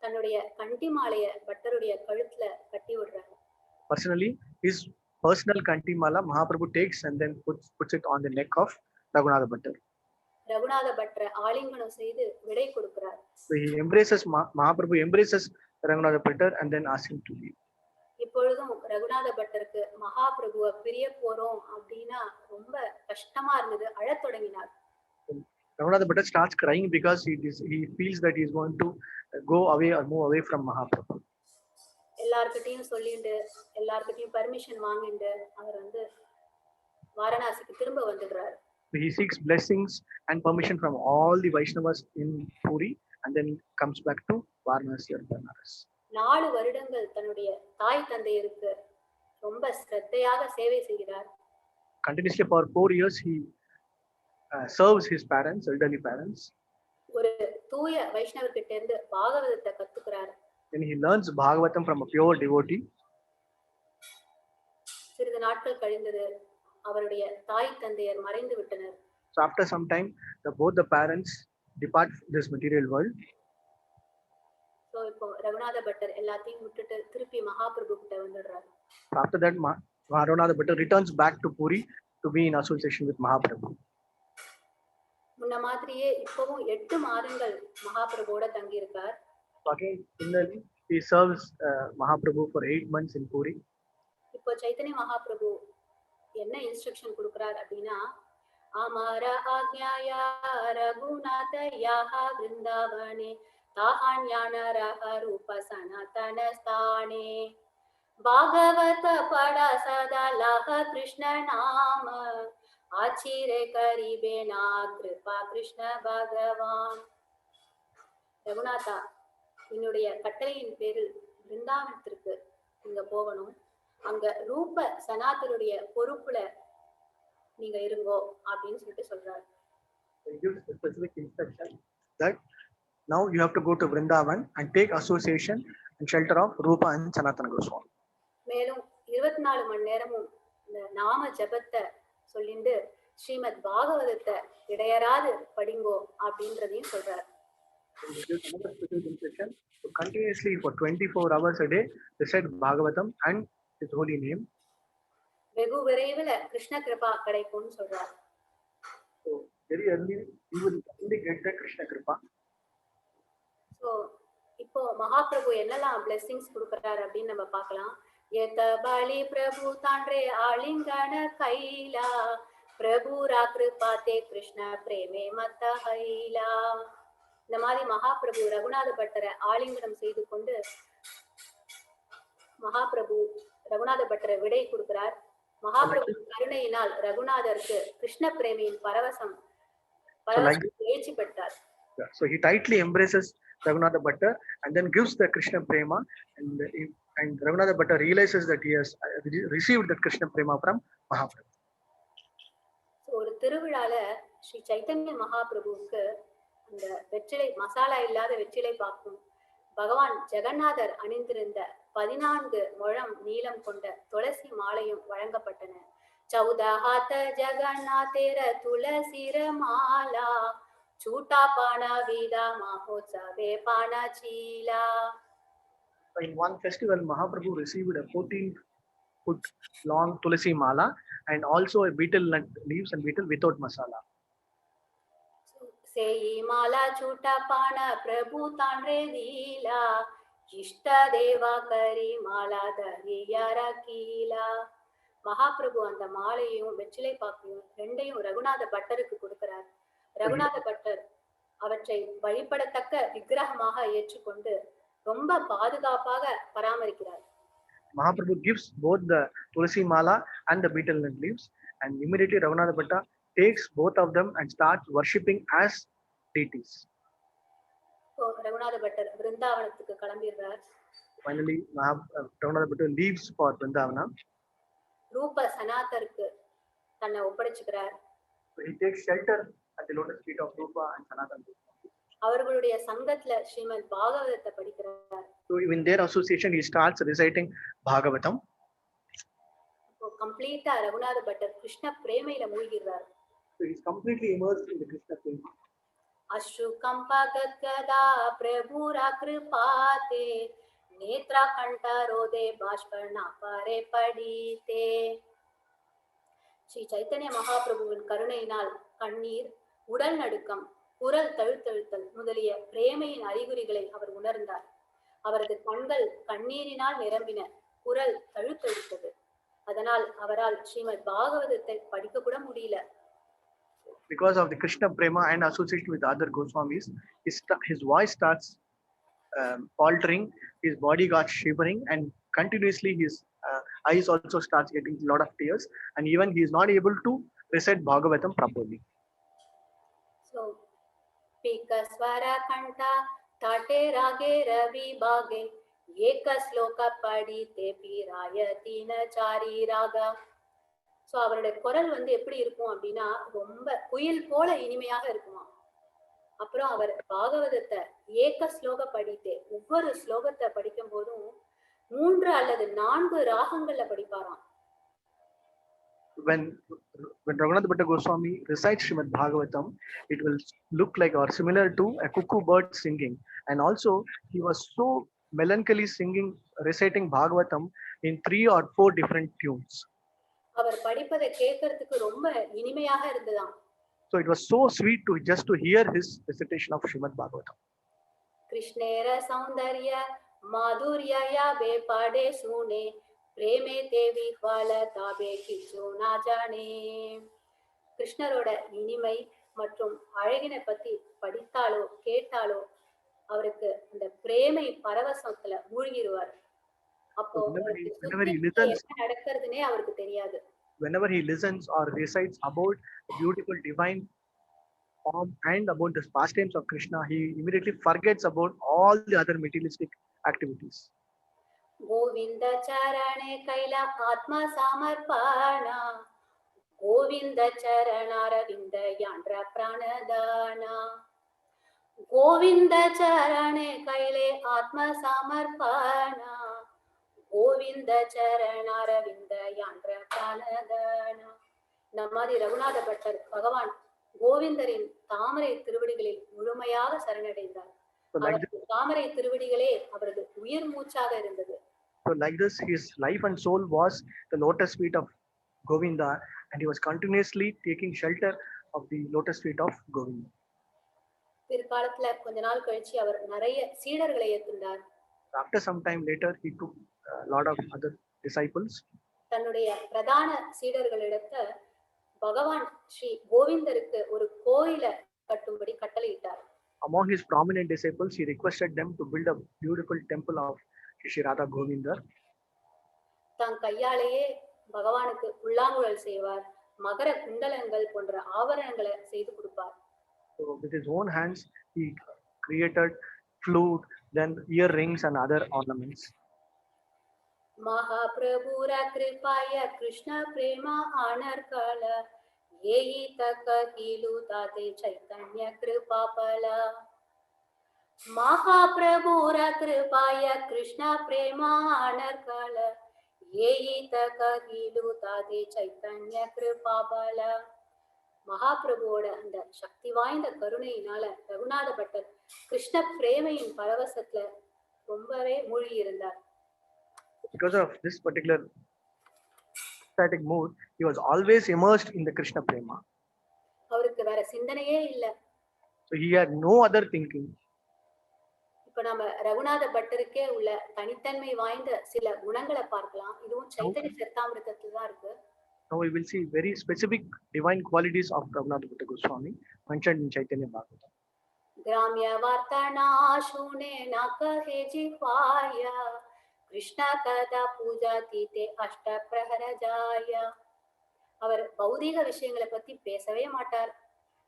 தன்னுடைய கண்டி மாலைய பட்டருடைய கழுத்துல கட்டி விடுறார். Personally, his personal kanti mala Mahaprabhu takes and then puts it on the neck of Raghunatha Bhattar. Raghunatha பட்டரை ஆலிங்கனம் செய்து விடை கொடுக்கிறார். So he embraces Mahaprabhu embraces Raghunatha Bhattar and then asks him to leave. இப்பொழுதும் ரகுநாத பட்டருக்கு மகாபிரபுவை பிரிய போறோம் அப்படின்னா ரொம்ப கஷ்டமா இருந்தது, அழத் தொடங்கினார். Raghunatha Bhattar starts crying because he feels that he is going to go away or move away from Mahaprabhu. எல்லார்கிட்டையும் சொல்லிண்டு எல்லார்கிட்டையும் பர்மிஷன் வாங்கிண்டு அவர் வாரணாசிக்கு திரும்ப வந்துடுறாரு. He seeks blessings and permission from all the Vaishnavas in Puri and then comes back to Varanasi or Banaras. 4 வருடங்கள் தன்னுடைய தாய் தந்தையருக்கு ரொம்ப ஸ்ரத்தையாக சேவை செய்கிறார். Continuously for 4 years he serves his parents, elderly parents. ஒரு தூய வைஷ்ணவர்கிட்ட இருந்து பாகவதத்தை கத்துக்கிறார். Then he learns Bhagavatam from a pure devotee. சிறிது நாட்கள் கழிந்தது, அவருடைய தாய் தந்தையர் மறைந்து விட்டனர். So after some time both the parents depart this material world. So இப்போ ரகுநாத பட்டர் எல்லாத்தையும் விட்டுட்டு திருப்பி மகாபிரபு கிட்ட வந்துடுறார். After that Raghunatha Bhattar returns back to Puri to be in association with Mahaprabhu. முன்ன மாதிரியே இப்பவும் 8 மாதங்கள் மகாபிரபுவோட தங்கி இருக்கார். Again similarly he serves Mahaprabhu for 8 months in Puri. இப்போ சைத்தன்ய மகாபிரபு என்ன இன்ஸ்ட்ரக்ஷன் கொடுக்கிறார் அப்படின்னா, அமர ஆக்ஞாயா ரகுநாதயாஹ விருந்தாவனே தாஹாஞான ரஹ ரூப சனாதன ஸ்தானே பாகவத பட சதா லஹ கிருஷ்ண நாம ஆச்சிரே கரிபே நா கிருபா கிருஷ்ண பகவான். ரகுநாதா, என்னுடைய கட்டளையின் பேரில் பிருந்தாவனத்திற்கு நீங்க போகணும். அங்க ரூப சனாதனுடைய பொறுப்புல நீங்க இருங்கோ அப்படின்னு சொல்லிட்டு சொல்றாரு. He gives a specific instruction that now you have to go to Vrindavan and take association and shelter of Rupa and Sanatana Goswami. மேலும் 24 மணி நேரமும் இந்த நாம ஜபத்தை சொல்லிண்டு ஸ்ரீமத் பாகவதத்தை இடையராது படிங்கோ அப்படின்றதையும் சொல்றாரு. He gives another specific instruction to continuously for 24 hours a day recite Bhagavatam and his holy name. வெகு விரைவில் கிருஷ்ண கிருபா கிடைக்கும்னு சொல்றாரு. So very early you will only get the Krishna Kripa. So இப்போ மகாபிரபு என்னெல்லாம் பிளெஸிங்ஸ் கொடுக்குறாரு அப்படின்னு நம்ம பார்க்கலாம். ஏத்த பலி பிரபு தாண்டே ஆலிங்கன கைலா பிரபு ராக்கிருபாத்தே கிருஷ்ண பிரேமே மத்த ஹைலா. இந்த மாதிரி மகாபிரபு ரகுநாத பட்டரை ஆலிங்கனம் செய்து கொண்டு மகாபிரபு ரகுநாத பட்டரை விடை கொடுக்கிறார். மகாபிரபு கருணையினால் ரகுநாதருக்கு கிருஷ்ண பிரேமியின் பரவசம் எழுச்சி பெற்றார். So he tightly embraces Raghunatha Bhatta and then gives the Krishna Prema, and Raghunatha Bhatta realizes that he has received that Krishna Prema from Mahaprabhu. ஒரு திருவிழால ஸ்ரீ சைத்தன்ய மகாபிரபுவுக்கு அந்த வெற்றிலை மசாலா இல்லாத வெற்றிலை பாக்கும் பகவான் ஜெகநாதர் அணிந்திருந்த 14 முழம் நீளம் கொண்ட துளசி மாலையும் வழங்கப்பட்டன. சௌதஹாத்த ஜெகநாதேர துளசிர மாலா சூட்டா பானா வீதா மஹோத்சவே பானா சீலா. In one festival, Mahaprabhu received a 14-foot long tulasi mala and also a betel nut leaves and betel without masala. सेई माला छूटा पाना प्रभु तांड्रे दीला इष्ट देवा करी माला दरियारा कीला. மகாபிரபு அந்த மாலையும் வெற்றிலை பாக்கையும் ரெண்டையும் ரகுநாத பட்டருக்கு கொடுக்கிறார். ரகுநாத பட்டர் அவற்றை வழிபடத்தக்க விக்கிரகமாக ஏற்றுக்கொண்டு ரொம்ப பாதுகாப்பாக பராமரிக்கிறார். Mahaprabhu gives both the tulasi mala and the betel nut leaves, and immediately Raghunatha Bhatta takes both of them and starts worshipping as deities. Raghunatha Bhattar விருந்தாவனத்துக்கு கிளம்பிடுறார். Finally, Raghunatha Bhatta leaves for Vrindavana. ரூப சனாதருக்கு தன்னை ஒப்படைச்சுக்கிறார். So he takes shelter at the lotus feet of Rupa and Sanatana. அவர்களுடைய சங்கத்துல ஸ்ரீமத் பாகவதத்தை படிக்கிறார். So in their association, he starts reciting Bhagavatam. கம்ப்ளீட்டா ரகுநாத பட்டர் கிருஷ்ண பிரேமையில மூழ்கிறார். So he's completely immersed in the Krishna prema. அஸ்ரு கம்பகத்கதா பிரபு ராக்கிருபாதே நேத்ரா கண்டரோதே பாஷ்பர்ணா பரே படிதே. ஸ்ரீ சைத்தன்ய மகாபிரபுவின் கருணையினால் கண்ணீர், உடல் நடுக்கம், குரல் தழுத்தழுத்தல் முதலிய பிரேமையின் அறிகுறிகளை அவர் உணர்ந்தார். அவரது கண்கள் கண்ணீரினால் நிரம்பின, குரல் தழுத்தழுத்தது. அதனால் அவரால் ஸ்ரீமத் பாகவதத்தை படிக்க கூட முடியல. Because of the Krishna prema and association with other Goswamis, his voice starts faltering, his body got shivering, and continuously his eyes also starts getting a lot of tears, and even he is not able to recite Bhagavatam properly. So, Pikaswara Kanta Tate Rage Ravi Bhage Eka Sloka Padite Pirayatina Chari Raga. So அவருடைய குரல் எப்படி இருக்கும் அப்படின்னா ரொம்ப குயில் போல இனிமையாக இருக்குமா. அப்புறம் அவர் பாகவதத்தை ஏக ஸ்லோக படித்தே ஒவ்வொரு ஸ்லோகத்தை படிக்கும் போதும் 3 அல்லது 4 ராகங்கள்ல படிப்பாராம். When Raghunatha Bhatta Goswami recites Srimad Bhagavatam, it will look like or similar to a cuckoo bird singing, and also he was so melancholy singing, reciting Bhagavatam in 3 or 4 different tunes. அவர் படிப்பதை கேட்கறதுக்கு ரொம்ப இனிமையாக இருந்ததாம். So it was so sweet to hear his recitation of Srimad Bhagavatam. கிருஷ்ணேர Soundarya மாதுர்யா பேபாடே சூனே பிரேமே தேவி ஹ்வால தாபே கிச்சு நா ஜானே. கிருஷ்ணரோட இனிமை மற்றும் அழகினை பத்தி படித்தாலோ கேட்டாலோ அவருக்கு அந்த பிரேமை பரவசத்துல மூழ்கிடுவார். அப்போ என்ன நடக்கிறதுனே அவருக்கு தெரியாது. Whenever he listens or recites about beautiful divine form and about the pastimes of Krishna, he immediately forgets about all the other materialistic activities. Govinda charane kaila atma samarpana Govinda ಚರಣಾರವಿಂದ ಯಾಂಡ್ರ Pranadana Govinda ಚರಣೆ ಕೈಲೆ ಆತ್ಮ ಸಮರ್ಪಣ ಗೋವಿಂದ ಚರಣಾರವಿಂದ ಯಾಂಡ್ರ ಪ್ರಾಣದಾನ நம்மாதி ரகுநாத பட்டர் பகவான் கோவிந்தரின் தாமரை திருவடிகளில் முழுமையாக சரணடைந்தார். So like அவரது தாமரை திருவடிகளே அவரது உயிர் மூச்சாக இருந்தது. So like this, his life and soul was the lotus feet of Govinda, and he was continuously taking shelter of the lotus feet of Govinda. பிற்காலத்துல கொஞ்ச நாள் கழிச்சு அவர் நிறைய சீடர்களை ஏத்துண்டார். After some time later, he took a lot of other disciples. தன்னுடைய பிரதான சீடர்களிடத்த பகவான் ஸ்ரீ கோவிந்தருக்கு ஒரு கோயிலை கட்டும்படி கட்டளையிட்டார். Among his prominent disciples, he requested them to build a beautiful temple of Shri Radha Govinda. தன் கையாலேயே பகவானுக்கு புல்லாங்குழல் செய்வார், மகர குண்டலங்கள் போன்ற ஆபரணங்களை செய்து கொடுப்பார். So with his own hands, he created flute, then earrings and other ornaments. महाप्रभुर कृपाय Krishna प्रेम आनर्कल येई तक कीलु ताते चैतन्य कृपा फल महाप्रभुर कृपाय कृष्ण प्रेम आनर्कल येई तक कीलु ताते चैतन्य कृपा फल மகாபிரபுவோட அந்த சக்தி வாய்ந்த கருணையினால ரகுநாத பட்டர் கிருஷ்ண பிரேமையின் பரவசத்துல ரொம்பவே மூழ்கி இருந்தார். Because of this particular ecstatic mood, he was always immersed in the Krishna prema. அவருக்கு வேற சிந்தனையே இல்ல. So he had no other thinking. இப்ப நம்ம ரகுநாத பட்டருக்கே உள்ள தனித்தன்மை வாய்ந்த சில குணங்களை பார்க்கலாம். இதுவும் சைத்தன்ய சரிதாமிருதத்துல தான் இருக்கு. Now we will see very specific divine qualities of Raghunath Bhatta Goswami mentioned in Chaitanya Bhagavatam. ग्राम्य वार्ताना शूने न कहे जिह्वाय कृष्ण कदा पूजा तीते अष्ट प्रहर जाय. அவர் பௌதீக விஷயங்களை பத்தி பேசவே மாட்டார்.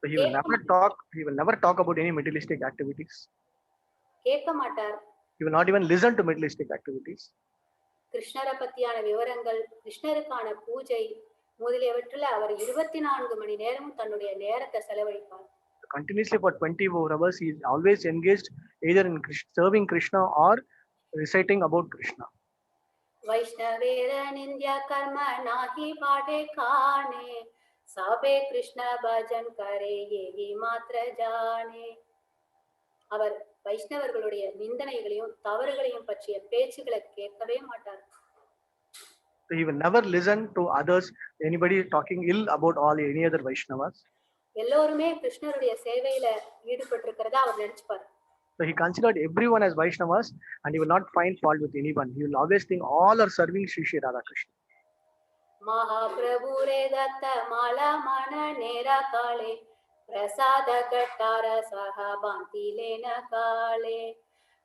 So he will never talk about any materialistic activities. கேட்க மாட்டார். He will not even listen to materialistic activities. கிருஷ்ணரை பத்தியான விவரங்கள், கிருஷ்ணருக்கான பூஜை முதலியவற்றில் அவர் 24 மணி நேரமும் தன்னுடைய நேரத்தை செலவழிப்பார். Continuously for 24 hours, he is always engaged either in serving Krishna or reciting about Krishna. वैष्णवेर निंद्य कर्म नाही पाठे खाने सबे कृष्ण भजन करे ये मात्र जाने. அவர் வைஷ்ணவர்களுடைய நிந்தனைகளையும் தவறுகளையும் பற்றிய பேச்சுகளை கேட்கவே மாட்டார். So he will never listen to others, anybody talking ill about any other Vaishnavas. எல்லோருமே கிருஷ்ணருடைய சேவையில ஈடுபட்டிருக்கிறதா அவர் நினைச்சுப்பார். So he considered everyone as Vaishnavas and he will not find fault with anyone. He will always think all are serving Shri Shri Radha Krishna. महाप्रभु रे दत्त माला मन नेरा काले प्रसाद कट्टार सह बांती लेन काले.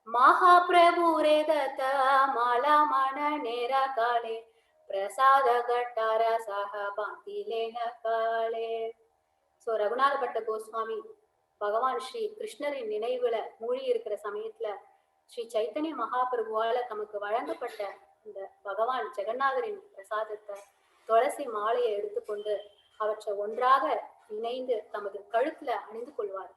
महाप्रभु रे दत्त माला मन नेरा काले प्रसाद कट्टार सह बांती लेन काले. சோ ரகுநாத பட்ட கோஸ்வாமி பகவான் ஸ்ரீ கிருஷ்ணரின் நினைவுல மூழ்கி இருக்கிற சமயத்துல ஸ்ரீ சைத்தன்ய மகாபிரபுவால தமக்கு வழங்கப்பட்ட இந்த பகவான் ஜெகநாதரின் பிரசாதத்தை துளசி மாலையை எடுத்துக்கொண்டு அவற்றை ஒன்றாக இணைந்து தமது கழுத்துல அணிந்து கொள்வார்.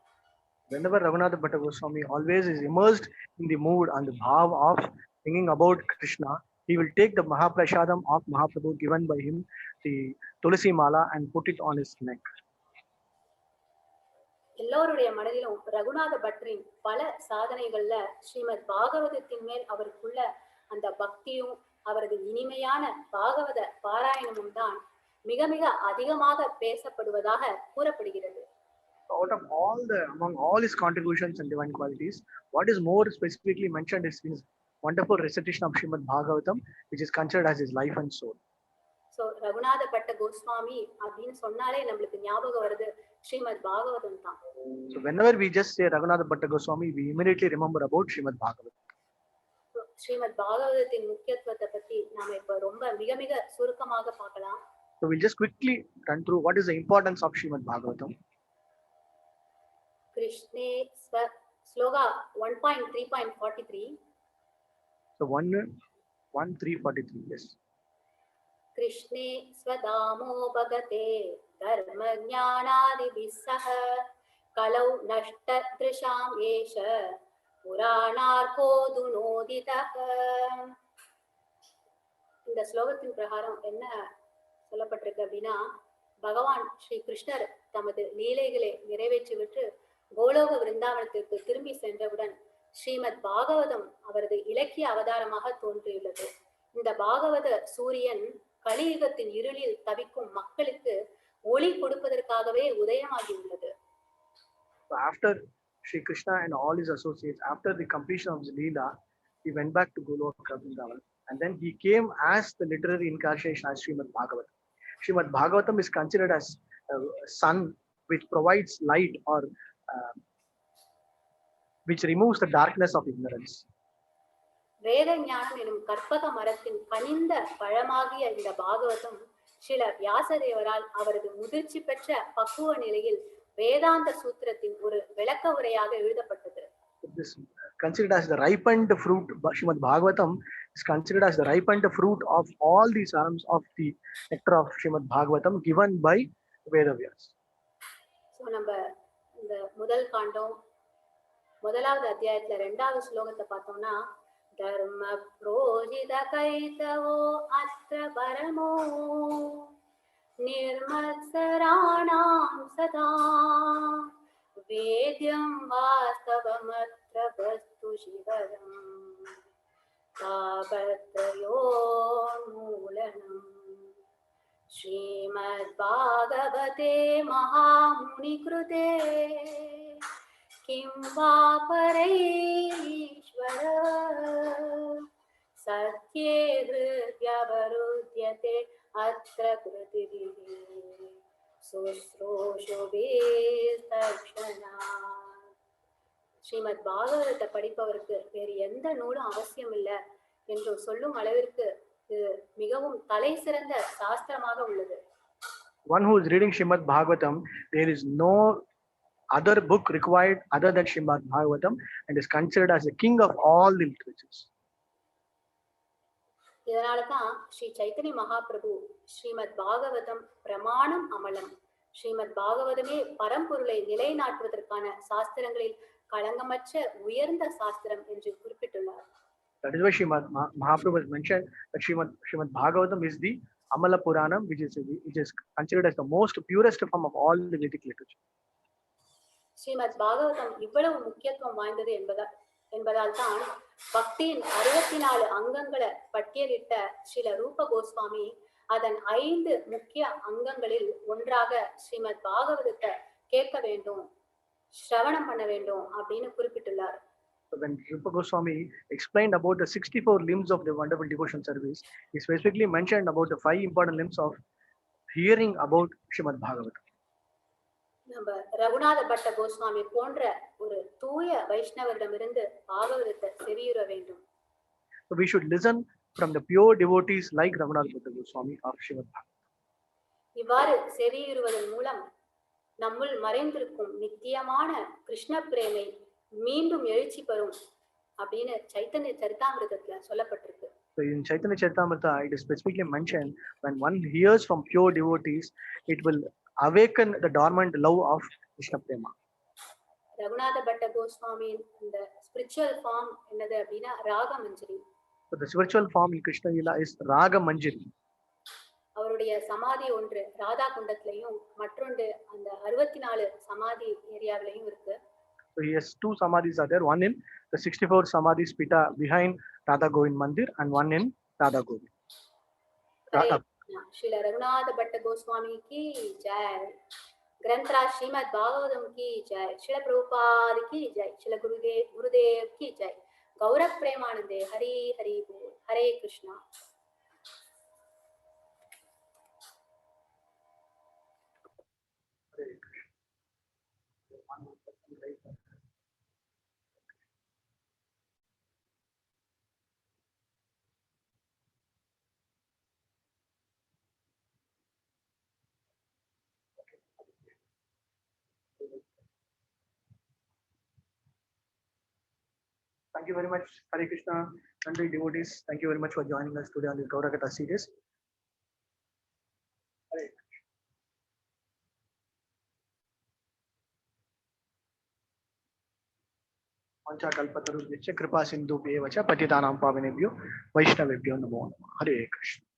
Whenever Raghunath Bhatta Goswami always is immersed in the mood and the bhav of singing about Krishna, he will take the Mahaprasadam of Mahaprabhu given by him, the Tulasi Mala, and put it on his neck. எல்லோருடைய மனதிலும் ரகுநாத பட்டரின் பல சாதனைகள்ல ஸ்ரீமத் பாகவதத்தின் மேல் அவருக்குள்ள அந்த பக்தியும் அவரது இனிமையான பாகவத பாராயணமும் தான் மிக மிக அதிகமாக பேசப்படுவதாக கூறப்படுகிறது. Among all his contributions and divine qualities, what is more specifically mentioned is his wonderful recitation of Srimad Bhagavatam, which is considered as his life and soul. So Raghunatha பட்ட கோஸ்வாமி அப்படின்னு சொன்னாலே நம்மளுக்கு ஞாபகம் வருது ஸ்ரீமத் பாகவதம் தான். So whenever we just say Raghunath Bhatta Goswami, we immediately remember about Srimad Bhagavatam. Srimad பாகவதத்தின் முக்கியத்துவத்தை பத்தி நாம இப்ப ரொம்ப மிக மிக சுருக்கமாக பார்க்கலாம். So we'll just quickly run through what is the importance of Srimad Bhagavatam. Krishne sloga 1.3.43. So 1.3.43, yes. कृष्णे स्वधामोपगते धर्मज्ञानादिभिः सह कलौ नष्टदृशाम् एष पुराणार्कोऽधुनोदितः. இந்த ஸ்லோகத்தின் பிரகாரம் என்ன சொல்லப்பட்டிருக்கு அப்படின்னா, பகவான் ஸ்ரீ கிருஷ்ணர் தமது லீலைகளை நிறைவேற்றிவிட்டு கோலோக விருந்தாவனத்திற்கு திரும்பி சென்றவுடன் ஸ்ரீமத் பாகவதம் அவரது இலக்கிய அவதாரமாக தோன்றியுள்ளது. இந்த பாகவத சூரியன் கலியுகத்தின் இருளில் தவிக்கும் மக்களுக்கு ஒளி கொடுப்பதற்காகவே உதயமாகியுள்ளது. After Sri Krishna and all his associates, after the completion of his Leela, he went back to Goloka Vrindavan, and then he came as the literary incarnation as Srimad Bhagavatam. Srimad Bhagavatam is considered as a sun which provides light, or which removes the darkness of ignorance. வேத ஞானம் எனும் கற்பக மரத்தின் கனிந்த பழமாகிய இந்த பாகவதம் சில வியாசதேவரால் அவரது முதிர்ச்சி பெற்ற பக்குவ நிலையில் வேதாந்த சூத்திரத்தின் ஒரு விளக்க உரையாக எழுதப்பட்டது. This considered as the ripened fruit, Srimad Bhagavatam is considered as the ripened fruit of all these arms of the nectar of Srimad Bhagavatam given by Vedavyas. So நம்ம இந்த முதல் காண்டம் முதலாவது அத்தியாயத்துல 2வது ஸ்லோகத்தை பார்த்தோம்னா, தர்ம புரோஜித கைதவோ அத்ர பரமோ நிர்மத்சராணாம் சதா வேத்யம் வாஸ்தவமத்ர வஸ்து சிவரம் தாபத்ரயோன்மூலனம். ஸ்ரீமத் பாகவதே மகாமுனி கிருதே किं वा परैश्वर सत्ये हृद्यवरुध्यते अत्र कृतिभिः शुश्रूषुभिस्तक्षणात्. ஸ்ரீமத் பாகவதத்தை படிப்பவருக்கு வேறு எந்த நூலும் அவசியம் இல்லை என்று சொல்லும் அளவிற்கு இது மிகவும் தலை சிறந்த சாஸ்திரமாக உள்ளது. One who is reading Srimad Bhagavatam, there is no other book required other than Srimad Bhagavatam, and is considered as the king of all the literatures. இதனாலதான் ஸ்ரீ சைத்தன்ய மகாபிரபு ஸ்ரீமத் பாகவதம் பிரமாணம் அமலம், ஸ்ரீமத் பாகவதமே பரம்பொருளை நிலைநாட்டுவதற்கான சாஸ்திரங்களில் களங்கமற்ற உயர்ந்த சாஸ்திரம் என்று குறிப்பிட்டுள்ளார். That is why Srimad Mahaprabhu has mentioned that Srimad Bhagavatam is the Amala Puranam, which is considered as the most purest form of all the Vedic literature. Srimad Bhagavatam இவ்வளவு முக்கியத்துவம் வாய்ந்தது என்பதால் தான் பக்தியின் 64 அங்கங்களை பட்டியலிட்ட ஸ்ரீல ரூப கோஸ்வாமி அதன் 5 முக்கிய அங்கங்களில் ஒன்றாக ஸ்ரீமத் பாகவதத்தை கேட்க வேண்டும், ஸ்ரவணம் பண்ண வேண்டும் அப்படின்னு குறிப்பிட்டுள்ளார். So when Rupa Goswami explained about the 64 limbs of the wonderful devotion service, he specifically mentioned about the 5 important limbs of hearing about Srimad Bhagavatam. நம்ம ரகுநாத பட்ட கோஸ்வாமி போன்ற ஒரு தூய வைஷ்ணவரிடமிருந்து பாகவதத்தை செவியுற வேண்டும். So we should listen from the pure devotees like Raghunath Bhatta Goswami of Srimad Bhagavatam. இவ்வாறு செவியுறுவதன் மூலம் நம்முள் மறைந்திருக்கும் நித்தியமான கிருஷ்ண பிரேமை மீண்டும் எழுச்சி பெறும் அப்படின்னு சைத்தன்ய சரிதாமிருதத்துல சொல்லப்பட்டிருக்கு. So in Chaitanya Charitamrita, it is specifically mentioned when one hears from pure devotees, it will awaken the dormant love of Krishna Prema. Raghunatha பட்ட கோஸ்வாமியின் இந்த ஸ்பிரிச்சுவல் ஃபார்ம் என்னது அப்படின்னா ராகமஞ்சரி. So the spiritual form in Krishna Lila is Raga Manjari. அவருடைய சமாதி ஒன்று ராதா குண்டத்திலையும் மற்றொன்று அந்த 64 சமாதி ஏரியாவிலையும் இருக்கு. So he has 2 samadhis are there, one in the 64 samadhis pita behind Radha Govind Mandir and one in Radha Govind. Srila Raghunath Bhatt Goswami की जय, ग्रंथराज श्रीमद् भागवतम की जय, श्रील प्रभुपाद की जय, श्रील गुरुदेव की जय, गौरव प्रेमानंदे, हरि हरि बोल, हरे Krishna. Thank you very much, Hare Krishna, Nandri devotees. Thank you very much for joining us today on this Gaurakatha series. वाञ्छाकल्पतरुभ्यश्च कृपा सिन्धुभ्येव च पतितानां पावनेभ्यो वैष्णवेभ्यो नमो नमः। हरे कृष्ण।